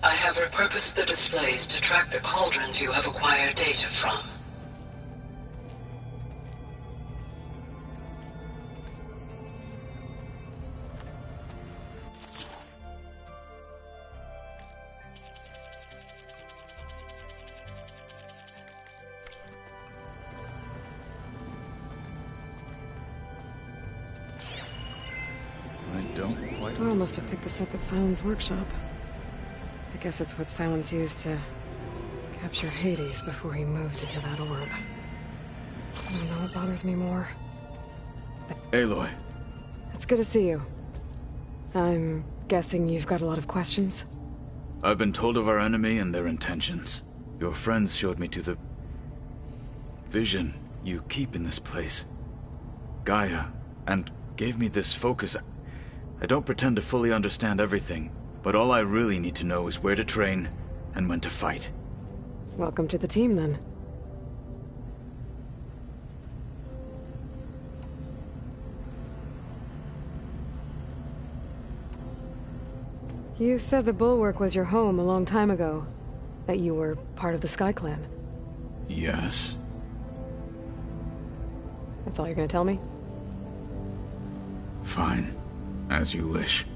I have repurposed the displays to track the cauldrons you have acquired data from. Varl must have picked this up at Silent's workshop. I guess it's what Silence used to capture Hades before he moved into that orb. I don't know what bothers me more. Aloy. It's good to see you. I'm guessing you've got a lot of questions? I've been told of our enemy and their intentions. Your friends showed me to the vision you keep in this place, Gaia, and gave me this focus. I don't pretend to fully understand everything, but all I really need to know is where to train and when to fight. Welcome to the team, then. You said the Bulwark was your home a long time ago. That you were part of the Sky Clan. Yes. That's all you're gonna tell me? Fine. As you wish.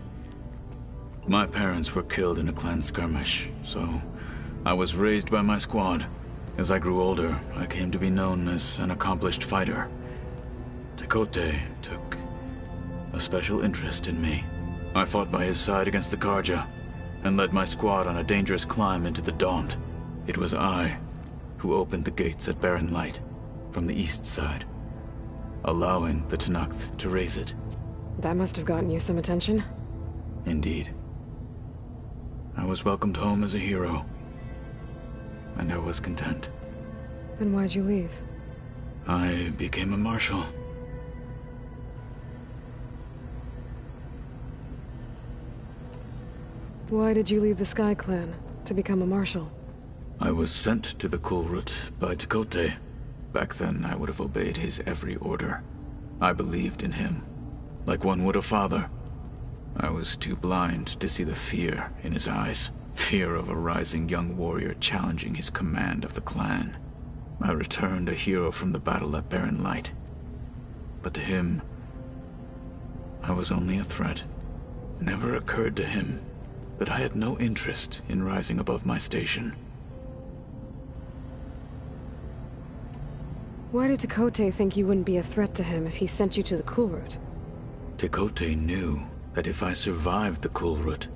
My parents were killed in a clan skirmish, so I was raised by my squad. As I grew older, I came to be known as an accomplished fighter. Tekote took a special interest in me. I fought by his side against the Karja, and led my squad on a dangerous climb into the Daunt. It was I who opened the gates at Barren Light, from the east side, allowing the Tenakth to raise it. That must have gotten you some attention. Indeed. I was welcomed home as a hero, and I was content. Then why'd you leave? I became a marshal. Why did you leave the Sky Clan to become a marshal? I was sent to the Kulrut by Tekote. Back then, I would have obeyed his every order. I believed in him, like one would a father. I was too blind to see the fear in his eyes. Fear of a rising young warrior challenging his command of the clan. I returned a hero from the battle at Barren Light. But to him, I was only a threat. Never occurred to him that I had no interest in rising above my station. Why did Tekote think you wouldn't be a threat to him if he sent you to the Kulrut? Tekote knew that if I survived the Kulrut,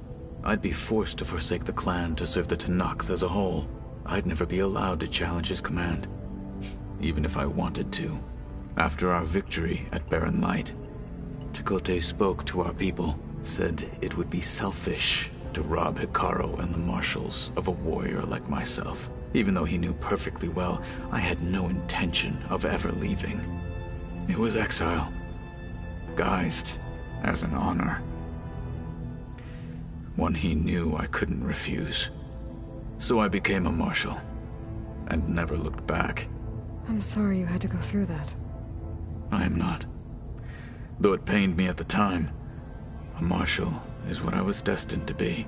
I'd be forced to forsake the clan to serve the Tenakth as a whole. I'd never be allowed to challenge his command, even if I wanted to. After our victory at Barren Light, Tekote spoke to our people, said it would be selfish to rob Hikaru and the marshals of a warrior like myself. Even though he knew perfectly well I had no intention of ever leaving. It was exile, guised as an honor. One he knew I couldn't refuse. So I became a marshal, and never looked back. I'm sorry you had to go through that. I am not. Though it pained me at the time, a marshal is what I was destined to be.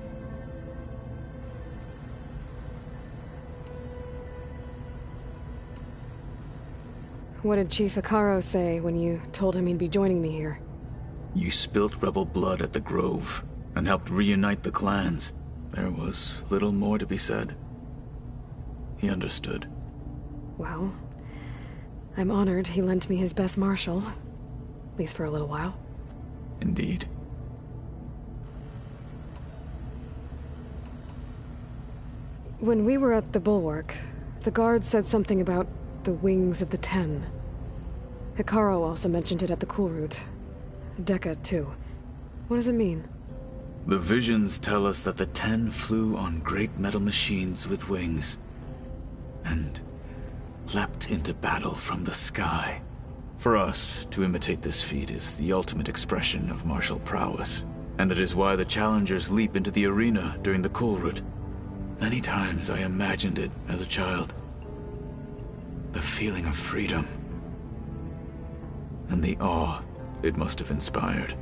What did Chief Hikaru say when you told him he'd be joining me here? You spilt rebel blood at the Grove, and helped reunite the clans. There was little more to be said. He understood. Well, I'm honored he lent me his best marshal. At least for a little while. Indeed. When we were at the Bulwark, the guard said something about the Wings of the Ten. Hikaru also mentioned it at the Kulrut. Dekka, too. What does it mean? The visions tell us that the Ten flew on great metal machines with wings, and leapt into battle from the sky. For us, to imitate this feat is the ultimate expression of martial prowess, and it is why the challengers leap into the arena during the Kulrut. Many times I imagined it as a child. The feeling of freedom, and the awe it must have inspired.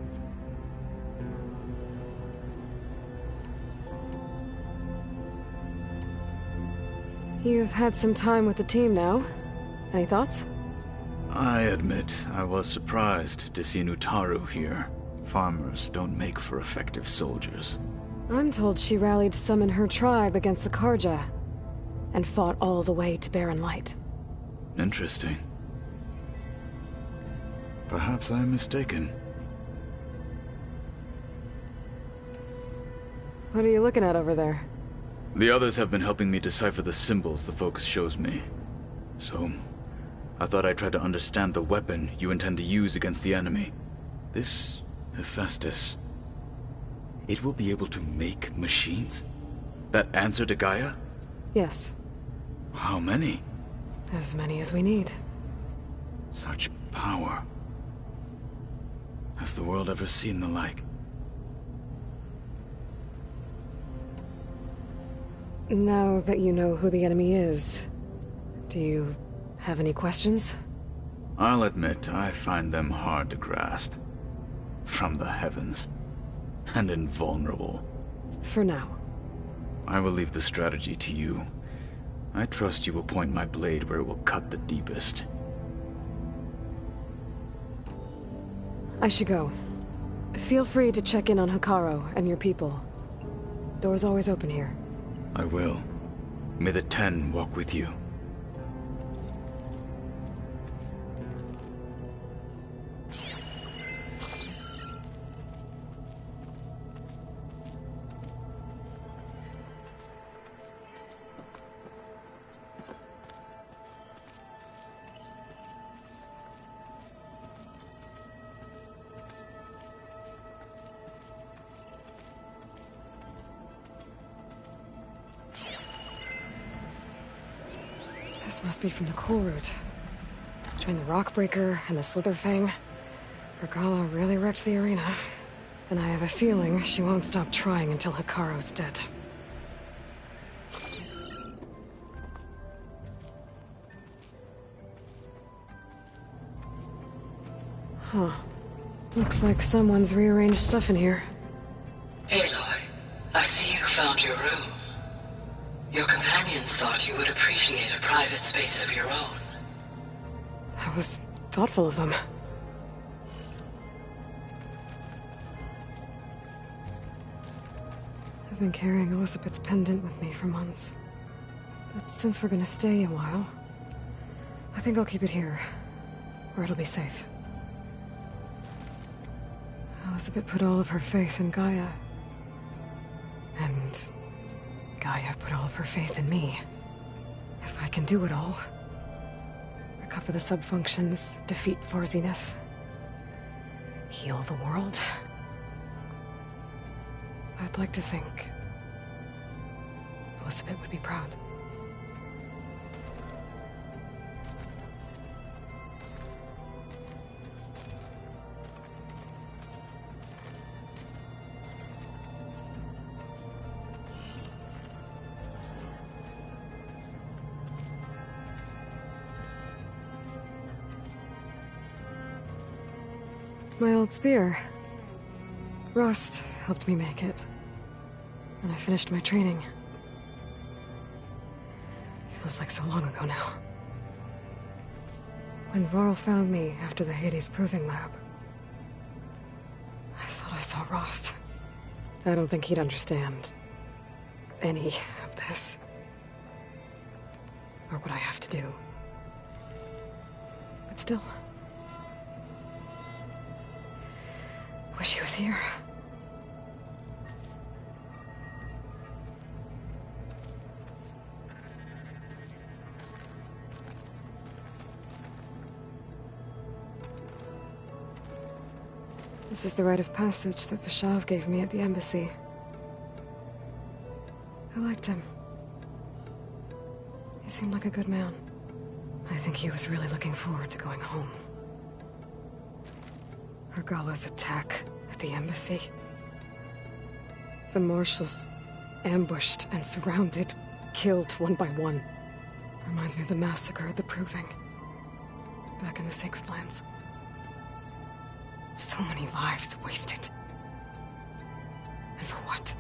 You've had some time with the team now. Any thoughts? I admit I was surprised to see Nutaru here. Farmers don't make for effective soldiers. I'm told she rallied some in her tribe against the Karja, and fought all the way to Barren Light. Interesting. Perhaps I'm mistaken. What are you looking at over there? The others have been helping me decipher the symbols the Focus shows me. So, I thought I'd try to understand the weapon you intend to use against the enemy. This Hephaestus, it will be able to make machines? That answer to Gaia? Yes. How many? As many as we need. Such power. Has the world ever seen the like? Now that you know who the enemy is, do you have any questions? I'll admit, I find them hard to grasp. From the heavens. And invulnerable. For now. I will leave the strategy to you. I trust you will point my blade where it will cut the deepest. I should go. Feel free to check in on Hikaru and your people. Door's always open here. I will. May the 10 walk with you. This must be from the cool route. Between the Rockbreaker and the Slitherfang, Regala really wrecked the arena. And I have a feeling she won't stop trying until Hikaru's dead. Huh. Looks like someone's rearranged stuff in here. Aloy, I see you found your room. Your companions thought you would appreciate a private space of your own. That was thoughtful of them. I've been carrying Elizabeth's pendant with me for months. But since we're gonna stay a while, I think I'll keep it here, where it'll be safe. Elizabeth put all of her faith in Gaia. And Gaia put all of her faith in me. If I can do it all, recover the subfunctions, defeat Varzineth, heal the world, I'd like to think Elizabeth would be proud. My old spear. Rust helped me make it. And I finished my training. Feels like so long ago now. When Varl found me after the Hades Proving Lab, I thought I saw Rost. I don't think he'd understand any of this. Or what I have to do. But still. Wish he was here. This is the rite of passage that Vishav gave me at the embassy. I liked him. He seemed like a good man. I think he was really looking forward to going home. Regala's attack at the embassy. The marshals ambushed and surrounded, killed one by one. Reminds me of the massacre at the Proving. Back in the Sacred Lands. So many lives wasted. And for what?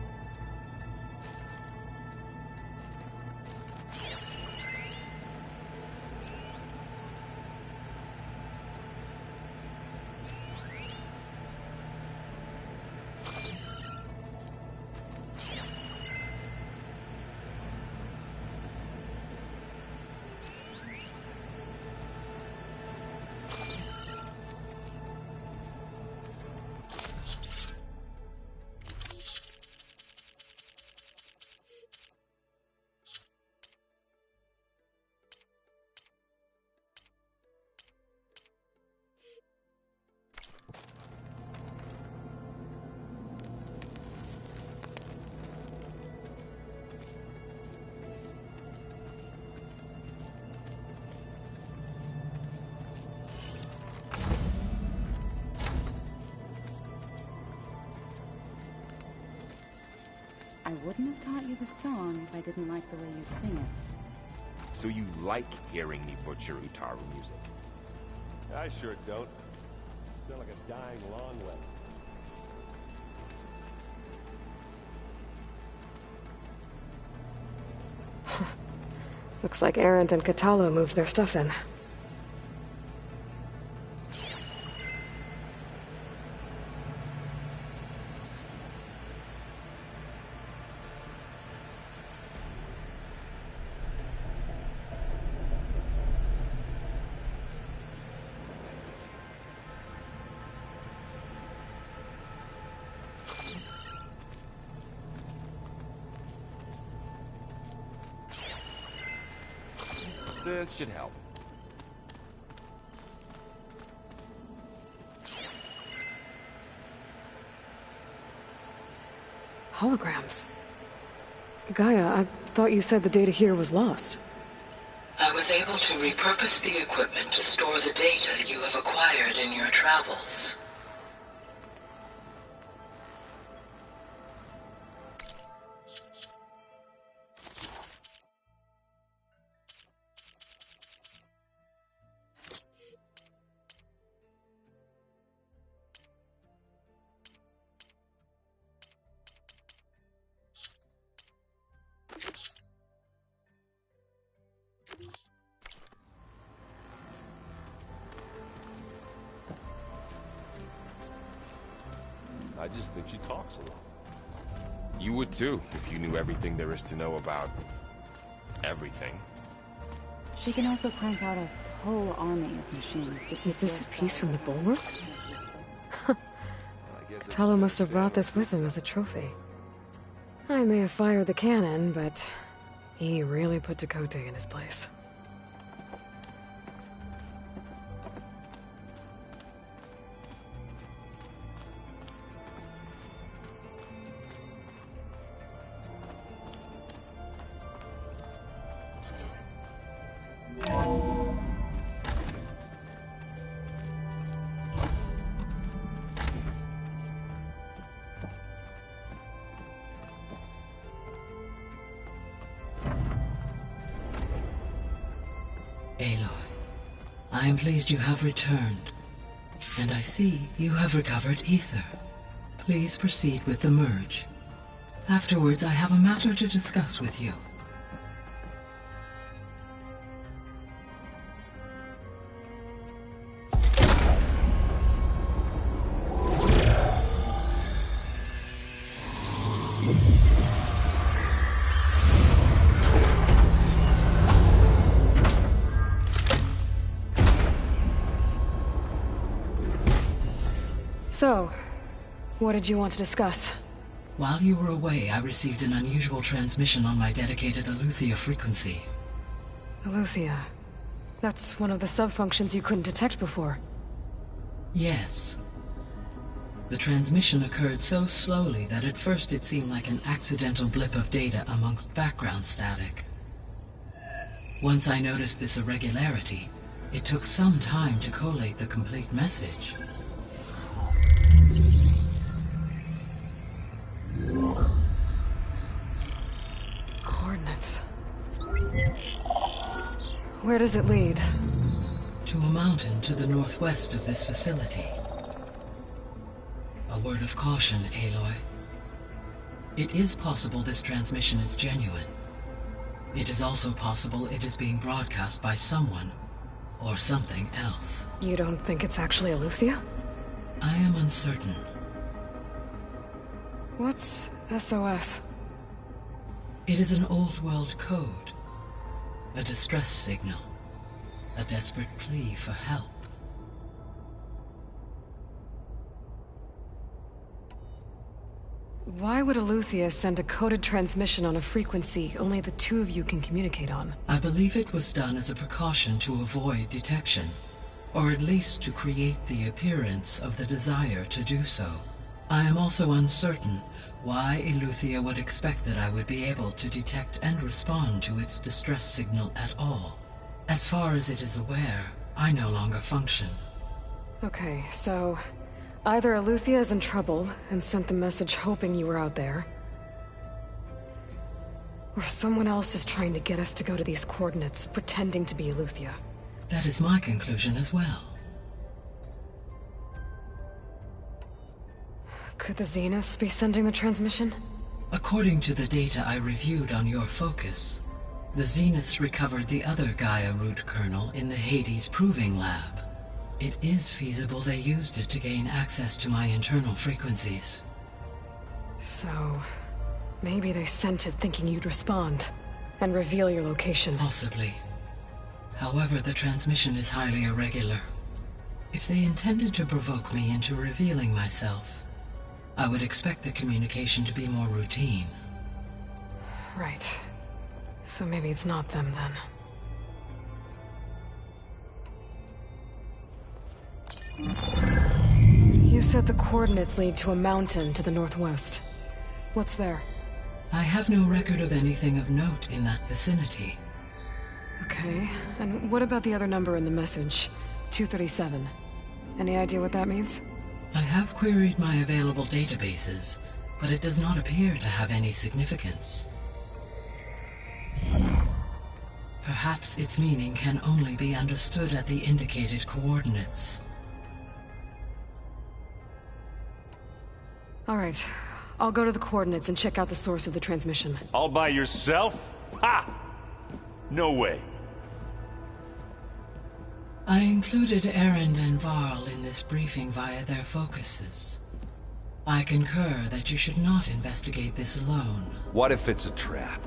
wouldn't have taught you the song if I didn't like the way you sing it. So you like hearing me butcher Utaru music? I sure don't. Sound like a dying longlet. Looks like Arendt and Katalo moved their stuff in. This should help. Holograms. Gaia, I thought you said the data here was lost. I was able to repurpose the equipment to store the data you have acquired in your travels. I just think she talks a lot. You would too, if you knew everything there is to know about everything. She can also crank out a whole army of machines to keep Is this a their piece side from the of bulwark? Katalo must have brought this with him as a trophy. I may have fired the cannon, but he really put Dakota in his place. Aloy, I am pleased you have returned. And I see you have recovered ether. Please proceed with the merge. Afterwards, I have a matter to discuss with you. So, what did you want to discuss? While you were away, I received an unusual transmission on my dedicated Aletheia frequency. Aletheia. That's one of the sub-functions you couldn't detect before. Yes. The transmission occurred so slowly that at first it seemed like an accidental blip of data amongst background static. Once I noticed this irregularity, it took some time to collate the complete message. Coordinates. Where does it lead? To a mountain to the northwest of this facility. A word of caution, Aloy. It is possible this transmission is genuine. It is also possible it is being broadcast by someone or something else. You don't think it's actually Aletheia? I am uncertain. What's SOS? It is an old-world code. A distress signal. A desperate plea for help. Why would Aletheia send a coded transmission on a frequency only the two of you can communicate on? I believe it was done as a precaution to avoid detection, or at least to create the appearance of the desire to do so. I am also uncertain why Aletheia would expect that I would be able to detect and respond to its distress signal at all. As far as it is aware, I no longer function. Okay, so either Aletheia is in trouble and sent the message hoping you were out there, Or someone else is trying to get us to go to these coordinates, pretending to be Eleuthia. That is my conclusion as well. Could the Zeniths be sending the transmission? According to the data I reviewed on your focus, the Zeniths recovered the other Gaia root kernel in the Hades Proving Lab. It is feasible they used it to gain access to my internal frequencies. So, maybe they sent it thinking you'd respond, and reveal your location. Possibly. However, the transmission is highly irregular. If they intended to provoke me into revealing myself, I would expect the communication to be more routine. Right. So maybe it's not them then. You said the coordinates lead to a mountain to the northwest. What's there? I have no record of anything of note in that vicinity. Okay, and what about the other number in the message? 237. Any idea what that means? I have queried my available databases, but it does not appear to have any significance. Perhaps its meaning can only be understood at the indicated coordinates. All right, I'll go to the coordinates and check out the source of the transmission. All by yourself? Ha! No way. I included Erend and Varl in this briefing via their focuses. I concur that you should not investigate this alone. What if it's a trap?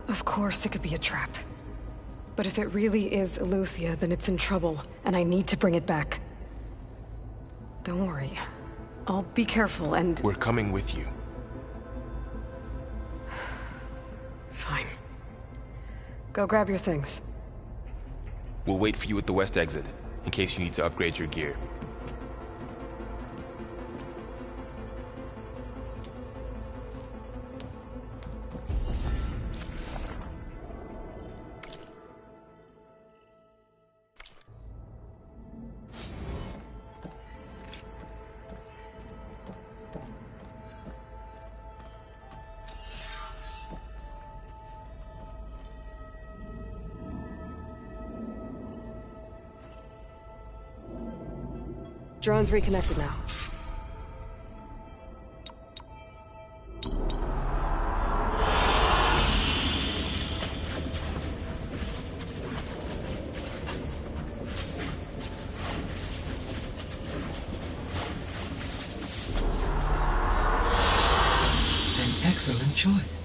Of course it could be a trap. But if it really is Eleuthia, then it's in trouble, and I need to bring it back. Don't worry. I'll be careful and... We're coming with you. Fine. Go grab your things. We'll wait for you at the west exit, in case you need to upgrade your gear. Drone's reconnected now. An excellent choice.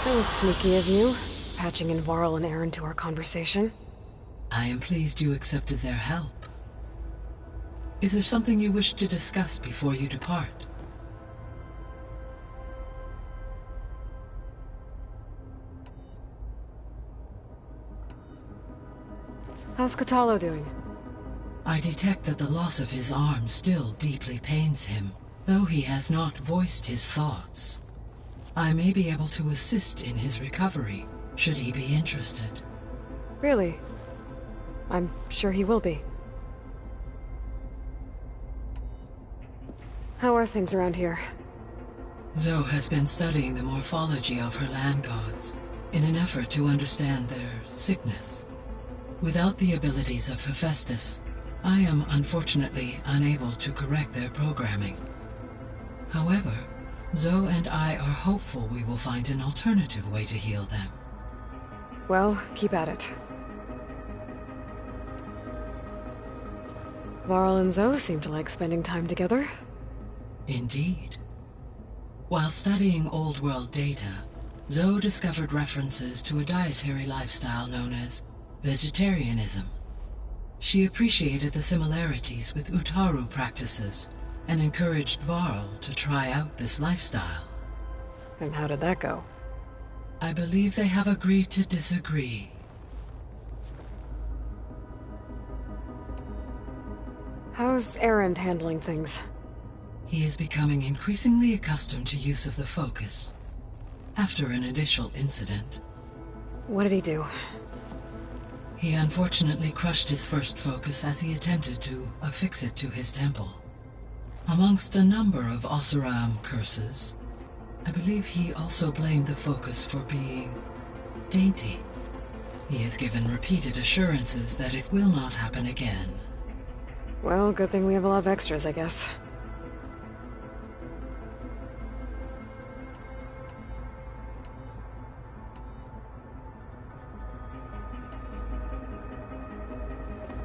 That was sneaky of you, patching in Varl and Erend to our conversation. I am pleased you accepted their help. Is there something you wish to discuss before you depart? How's Kotallo doing? I detect that the loss of his arm still deeply pains him, though he has not voiced his thoughts. I may be able to assist in his recovery, should he be interested. Really? I'm sure he will be. How are things around here? Zoe has been studying the morphology of her land gods, in an effort to understand their sickness. Without the abilities of Hephaestus, I am unfortunately unable to correct their programming. However, Zoe and I are hopeful we will find an alternative way to heal them. Well, keep at it. Varl and Zoe seem to like spending time together. Indeed. While studying Old World data, Zoe discovered references to a dietary lifestyle known as vegetarianism. She appreciated the similarities with Utaru practices and encouraged Varl to try out this lifestyle. And how did that go? I believe they have agreed to disagree. How's Erend handling things? He is becoming increasingly accustomed to use of the focus, after an initial incident. What did he do? He unfortunately crushed his first focus as he attempted to affix it to his temple. Amongst a number of Oseram curses, I believe he also blamed the focus for being dainty. He has given repeated assurances that it will not happen again. Well, good thing we have a lot of extras, I guess.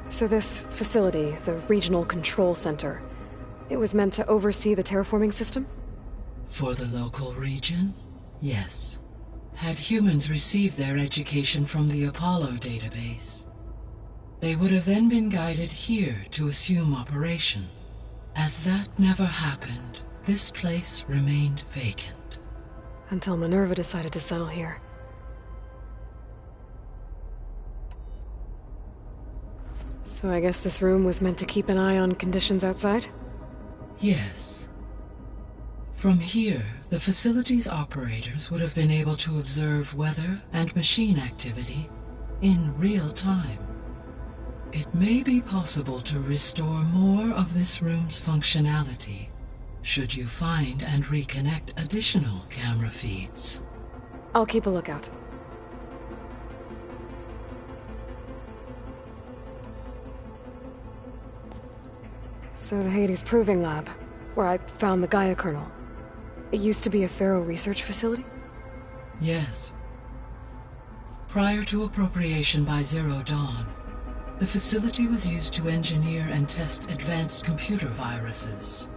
So this facility, the Regional Control Center, it was meant to oversee the terraforming system? For the local region, yes. Had humans received their education from the Apollo database, they would have then been guided here to assume operation. As that never happened, this place remained vacant. Until Minerva decided to settle here. So I guess this room was meant to keep an eye on conditions outside? Yes. From here, the facility's operators would have been able to observe weather and machine activity in real time. It may be possible to restore more of this room's functionality, should you find and reconnect additional camera feeds. I'll keep a lookout. So the Hades Proving Lab, where I found the Gaia kernel, it used to be a Pharaoh research facility? Yes. Prior to appropriation by Zero Dawn, the facility was used to engineer and test advanced computer viruses.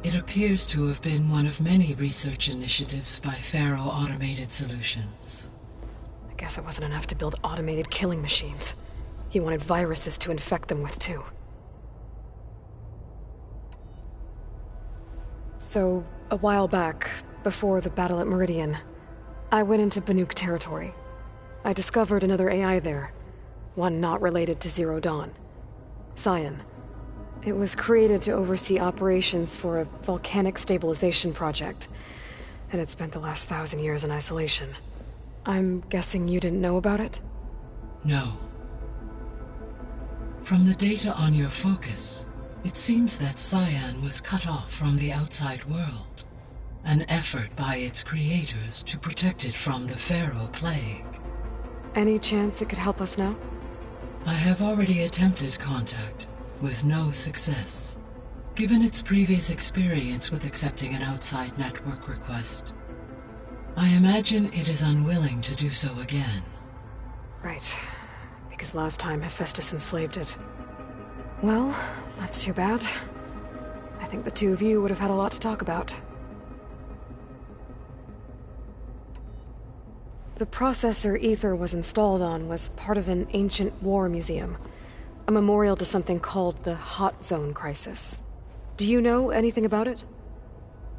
It appears to have been one of many research initiatives by Pharaoh Automated Solutions. I guess it wasn't enough to build automated killing machines. He wanted viruses to infect them with, too. So, a while back, before the battle at Meridian, I went into Banuk territory. I discovered another AI there, one not related to Zero Dawn. Cyan. It was created to oversee operations for a volcanic stabilization project, and it spent the last 1,000 years in isolation. I'm guessing you didn't know about it? No. From the data on your focus, it seems that Cyan was cut off from the outside world, an effort by its creators to protect it from the Pharaoh Plague. Any chance it could help us now? I have already attempted contact, with no success. Given its previous experience with accepting an outside network request, I imagine it is unwilling to do so again. Right. Because last time Hephaestus enslaved it. Well, that's too bad. I think the two of you would have had a lot to talk about. The processor Ether was installed on was part of an ancient war museum. A memorial to something called the Hot Zone Crisis. Do you know anything about it?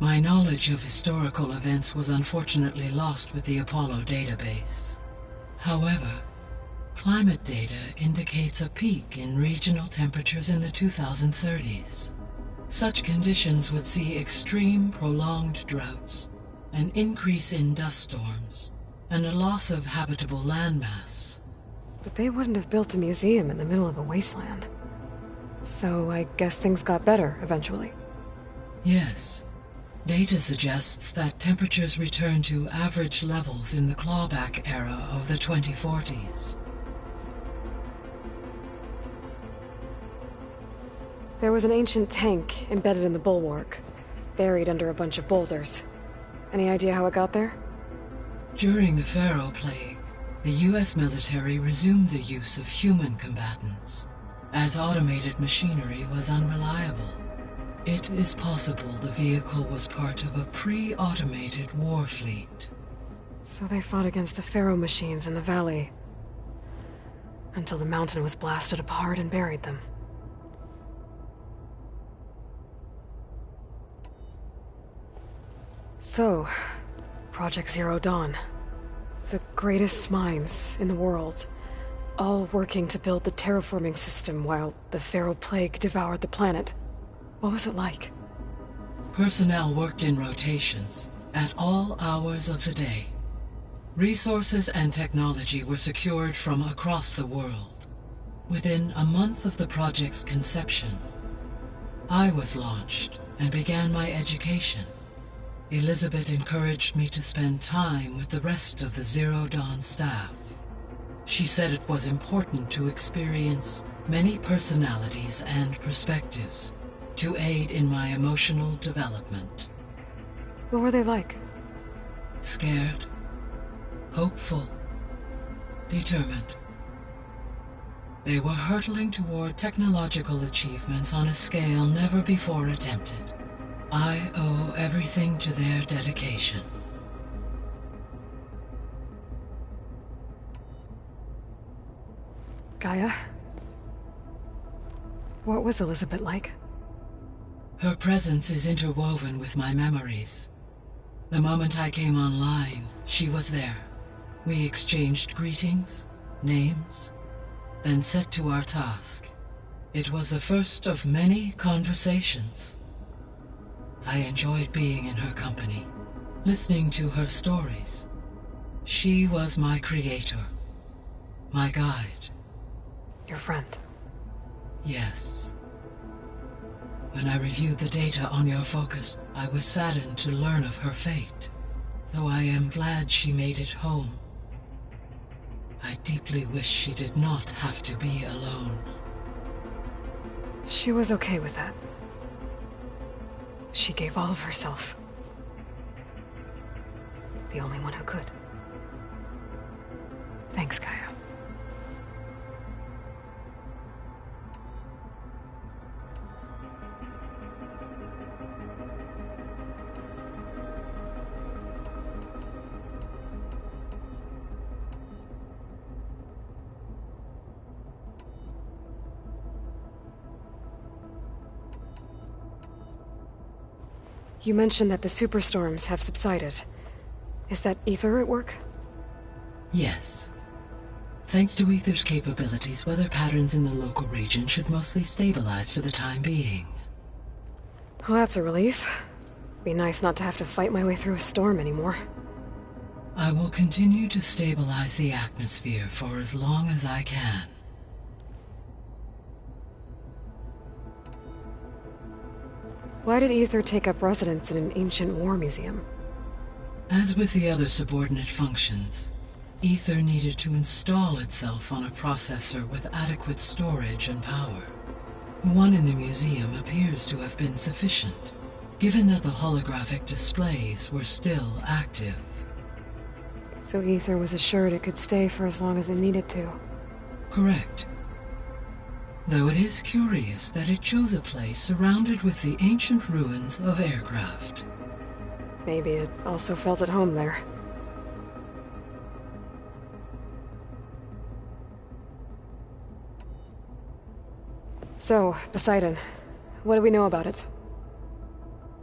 My knowledge of historical events was unfortunately lost with the Apollo database. However, climate data indicates a peak in regional temperatures in the 2030s. Such conditions would see extreme, prolonged droughts, an increase in dust storms, and a loss of habitable landmass. But they wouldn't have built a museum in the middle of a wasteland. So I guess things got better eventually. Yes. Data suggests that temperatures returned to average levels in the clawback era of the 2040s. There was an ancient tank embedded in the bulwark, buried under a bunch of boulders. Any idea how it got there? During the Pharaoh Plague, the US military resumed the use of human combatants, as automated machinery was unreliable. It is possible the vehicle was part of a pre-automated war fleet. So they fought against the Pharaoh machines in the valley, until the mountain was blasted apart and buried them. So, Project Zero Dawn. The greatest minds in the world, all working to build the terraforming system while the Pharaoh Plague devoured the planet. What was it like? Personnel worked in rotations, at all hours of the day. Resources and technology were secured from across the world. Within a month of the project's conception, I was launched and began my education. Elizabeth encouraged me to spend time with the rest of the Zero Dawn staff. She said it was important to experience many personalities and perspectives to aid in my emotional development. What were they like? Scared, hopeful, determined. They were hurtling toward technological achievements on a scale never before attempted. I owe everything to their dedication. Gaia? What was Elizabeth like? Her presence is interwoven with my memories. The moment I came online, she was there. We exchanged greetings, names, then set to our task. It was the first of many conversations. I enjoyed being in her company, listening to her stories. She was my creator, my guide. Your friend? Yes. When I reviewed the data on your focus, I was saddened to learn of her fate, though I am glad she made it home. I deeply wish she did not have to be alone. She was okay with that. She gave all of herself. The only one who could. Thanks, Gaia. You mentioned that the superstorms have subsided. Is that Ether at work? Yes. Thanks to Ether's capabilities, weather patterns in the local region should mostly stabilize for the time being. Well, that's a relief. Be nice not to have to fight my way through a storm anymore. I will continue to stabilize the atmosphere for as long as I can. Why did Ether take up residence in an ancient war museum? As with the other subordinate functions, Ether needed to install itself on a processor with adequate storage and power. One in the museum appears to have been sufficient, given that the holographic displays were still active. So Ether was assured it could stay for as long as it needed to. Correct. Though it is curious that it chose a place surrounded with the ancient ruins of aircraft. Maybe it also felt at home there. So, Poseidon, what do we know about it?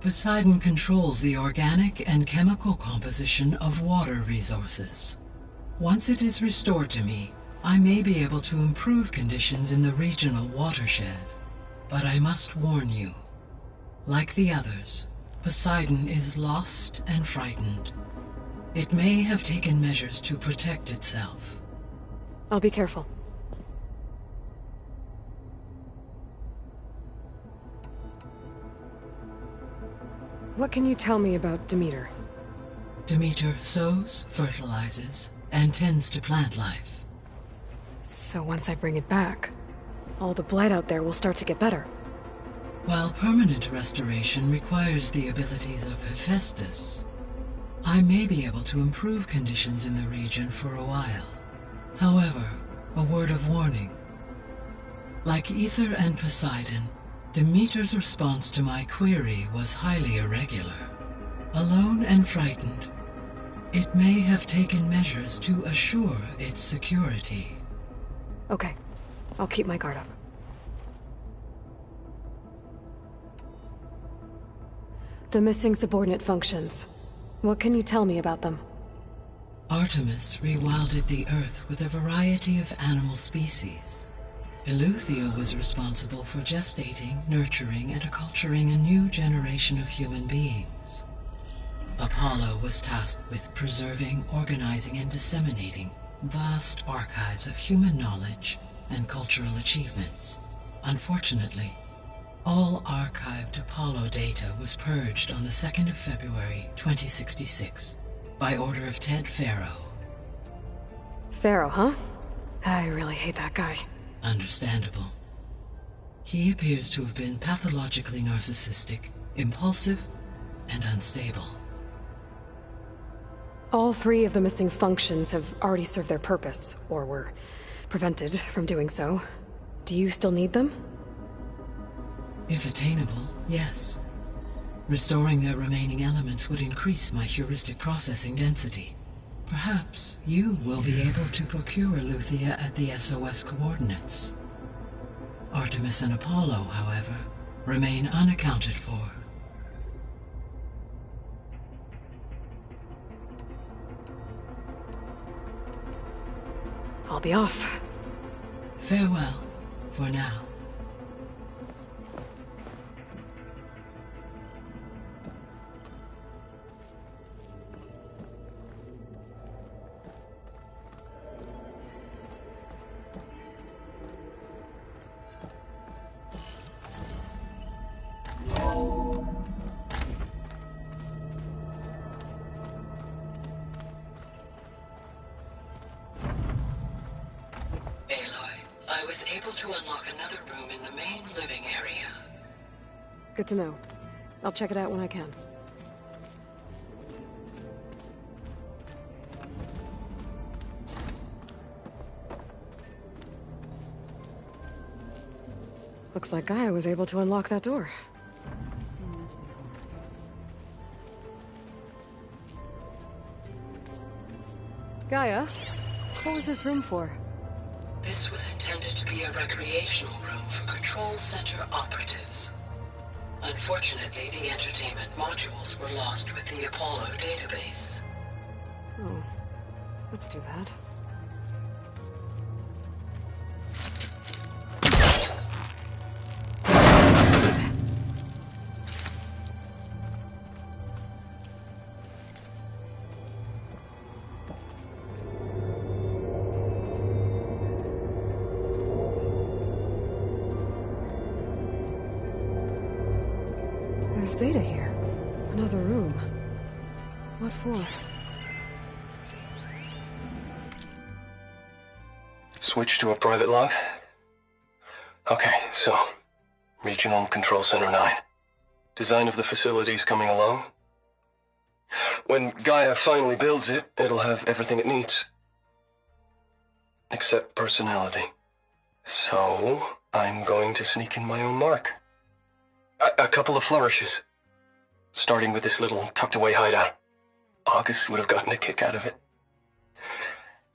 Poseidon controls the organic and chemical composition of water resources. Once it is restored to me, I may be able to improve conditions in the regional watershed. But I must warn you, like the others, Poseidon is lost and frightened. It may have taken measures to protect itself. I'll be careful. What can you tell me about Demeter? Demeter sows, fertilizes, and tends to plant life. So once I bring it back, all the blight out there will start to get better. While permanent restoration requires the abilities of Hephaestus, I may be able to improve conditions in the region for a while. However, a word of warning. Like Ether and Poseidon, Demeter's response to my query was highly irregular. Alone and frightened, it may have taken measures to assure its security. Okay, I'll keep my guard up. The missing subordinate functions. What can you tell me about them? Artemis rewilded the Earth with a variety of animal species. Eleuthia was responsible for gestating, nurturing, and acculturating a new generation of human beings. Apollo was tasked with preserving, organizing, and disseminating vast archives of human knowledge and cultural achievements. Unfortunately, all archived Apollo data was purged on the 2nd of February, 2066, by order of Ted Faro. Pharaoh, huh? I really hate that guy. Understandable. He appears to have been pathologically narcissistic, impulsive, and unstable. All 3 of the missing functions have already served their purpose, or were prevented from doing so. Do you still need them? If attainable, yes. Restoring their remaining elements would increase my heuristic processing density. Perhaps you will be able to procure Eleuthia at the SOS coordinates. Artemis and Apollo, however, remain unaccounted for. I'll be off. Farewell, for now. To unlock another room in the main living area. Good to know. I'll check it out when I can. Looks like Gaia was able to unlock that door. Gaia, what was this room for? This was intended to be a recreational room for Control Center operatives. Unfortunately, the entertainment modules were lost with the Apollo database. Oh, that's too bad. There's data here. Another room. What for? Switch to a private log? Okay, so... Regional Control Center 9. Design of the facility's coming along. When Gaia finally builds it, it'll have everything it needs. Except personality. So, I'm going to sneak in my own mark. A couple of flourishes. Starting with this little tucked-away hideout. August would have gotten a kick out of it.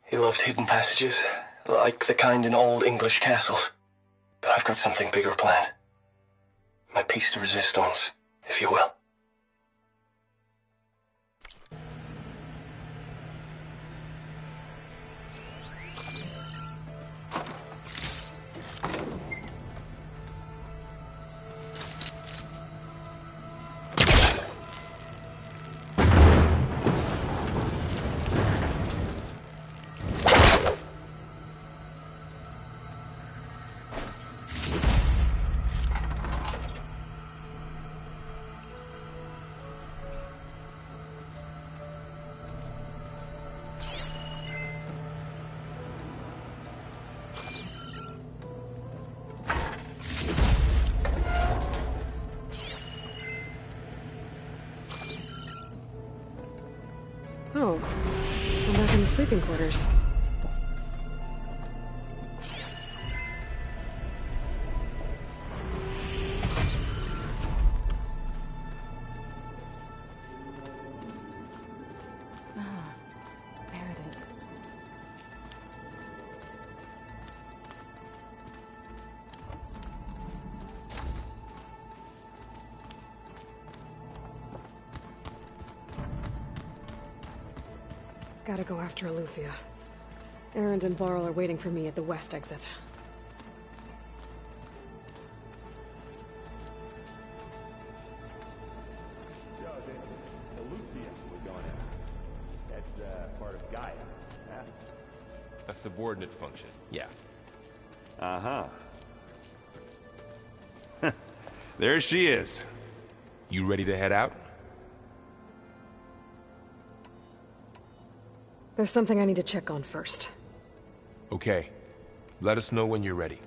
He loved hidden passages, like the kind in old English castles. But I've got something bigger planned. My piece de resistance, if you will. Oh, I'm back in the sleeping quarters. There it is. Gotta go after Eleuthia. Erend and Varl are waiting for me at the west exit. So, the Eleuthia we're going after. That's part of Gaia, huh? A subordinate function, yeah. Uh-huh. There she is. You ready to head out? There's something I need to check on first. Okay. Let us know when you're ready.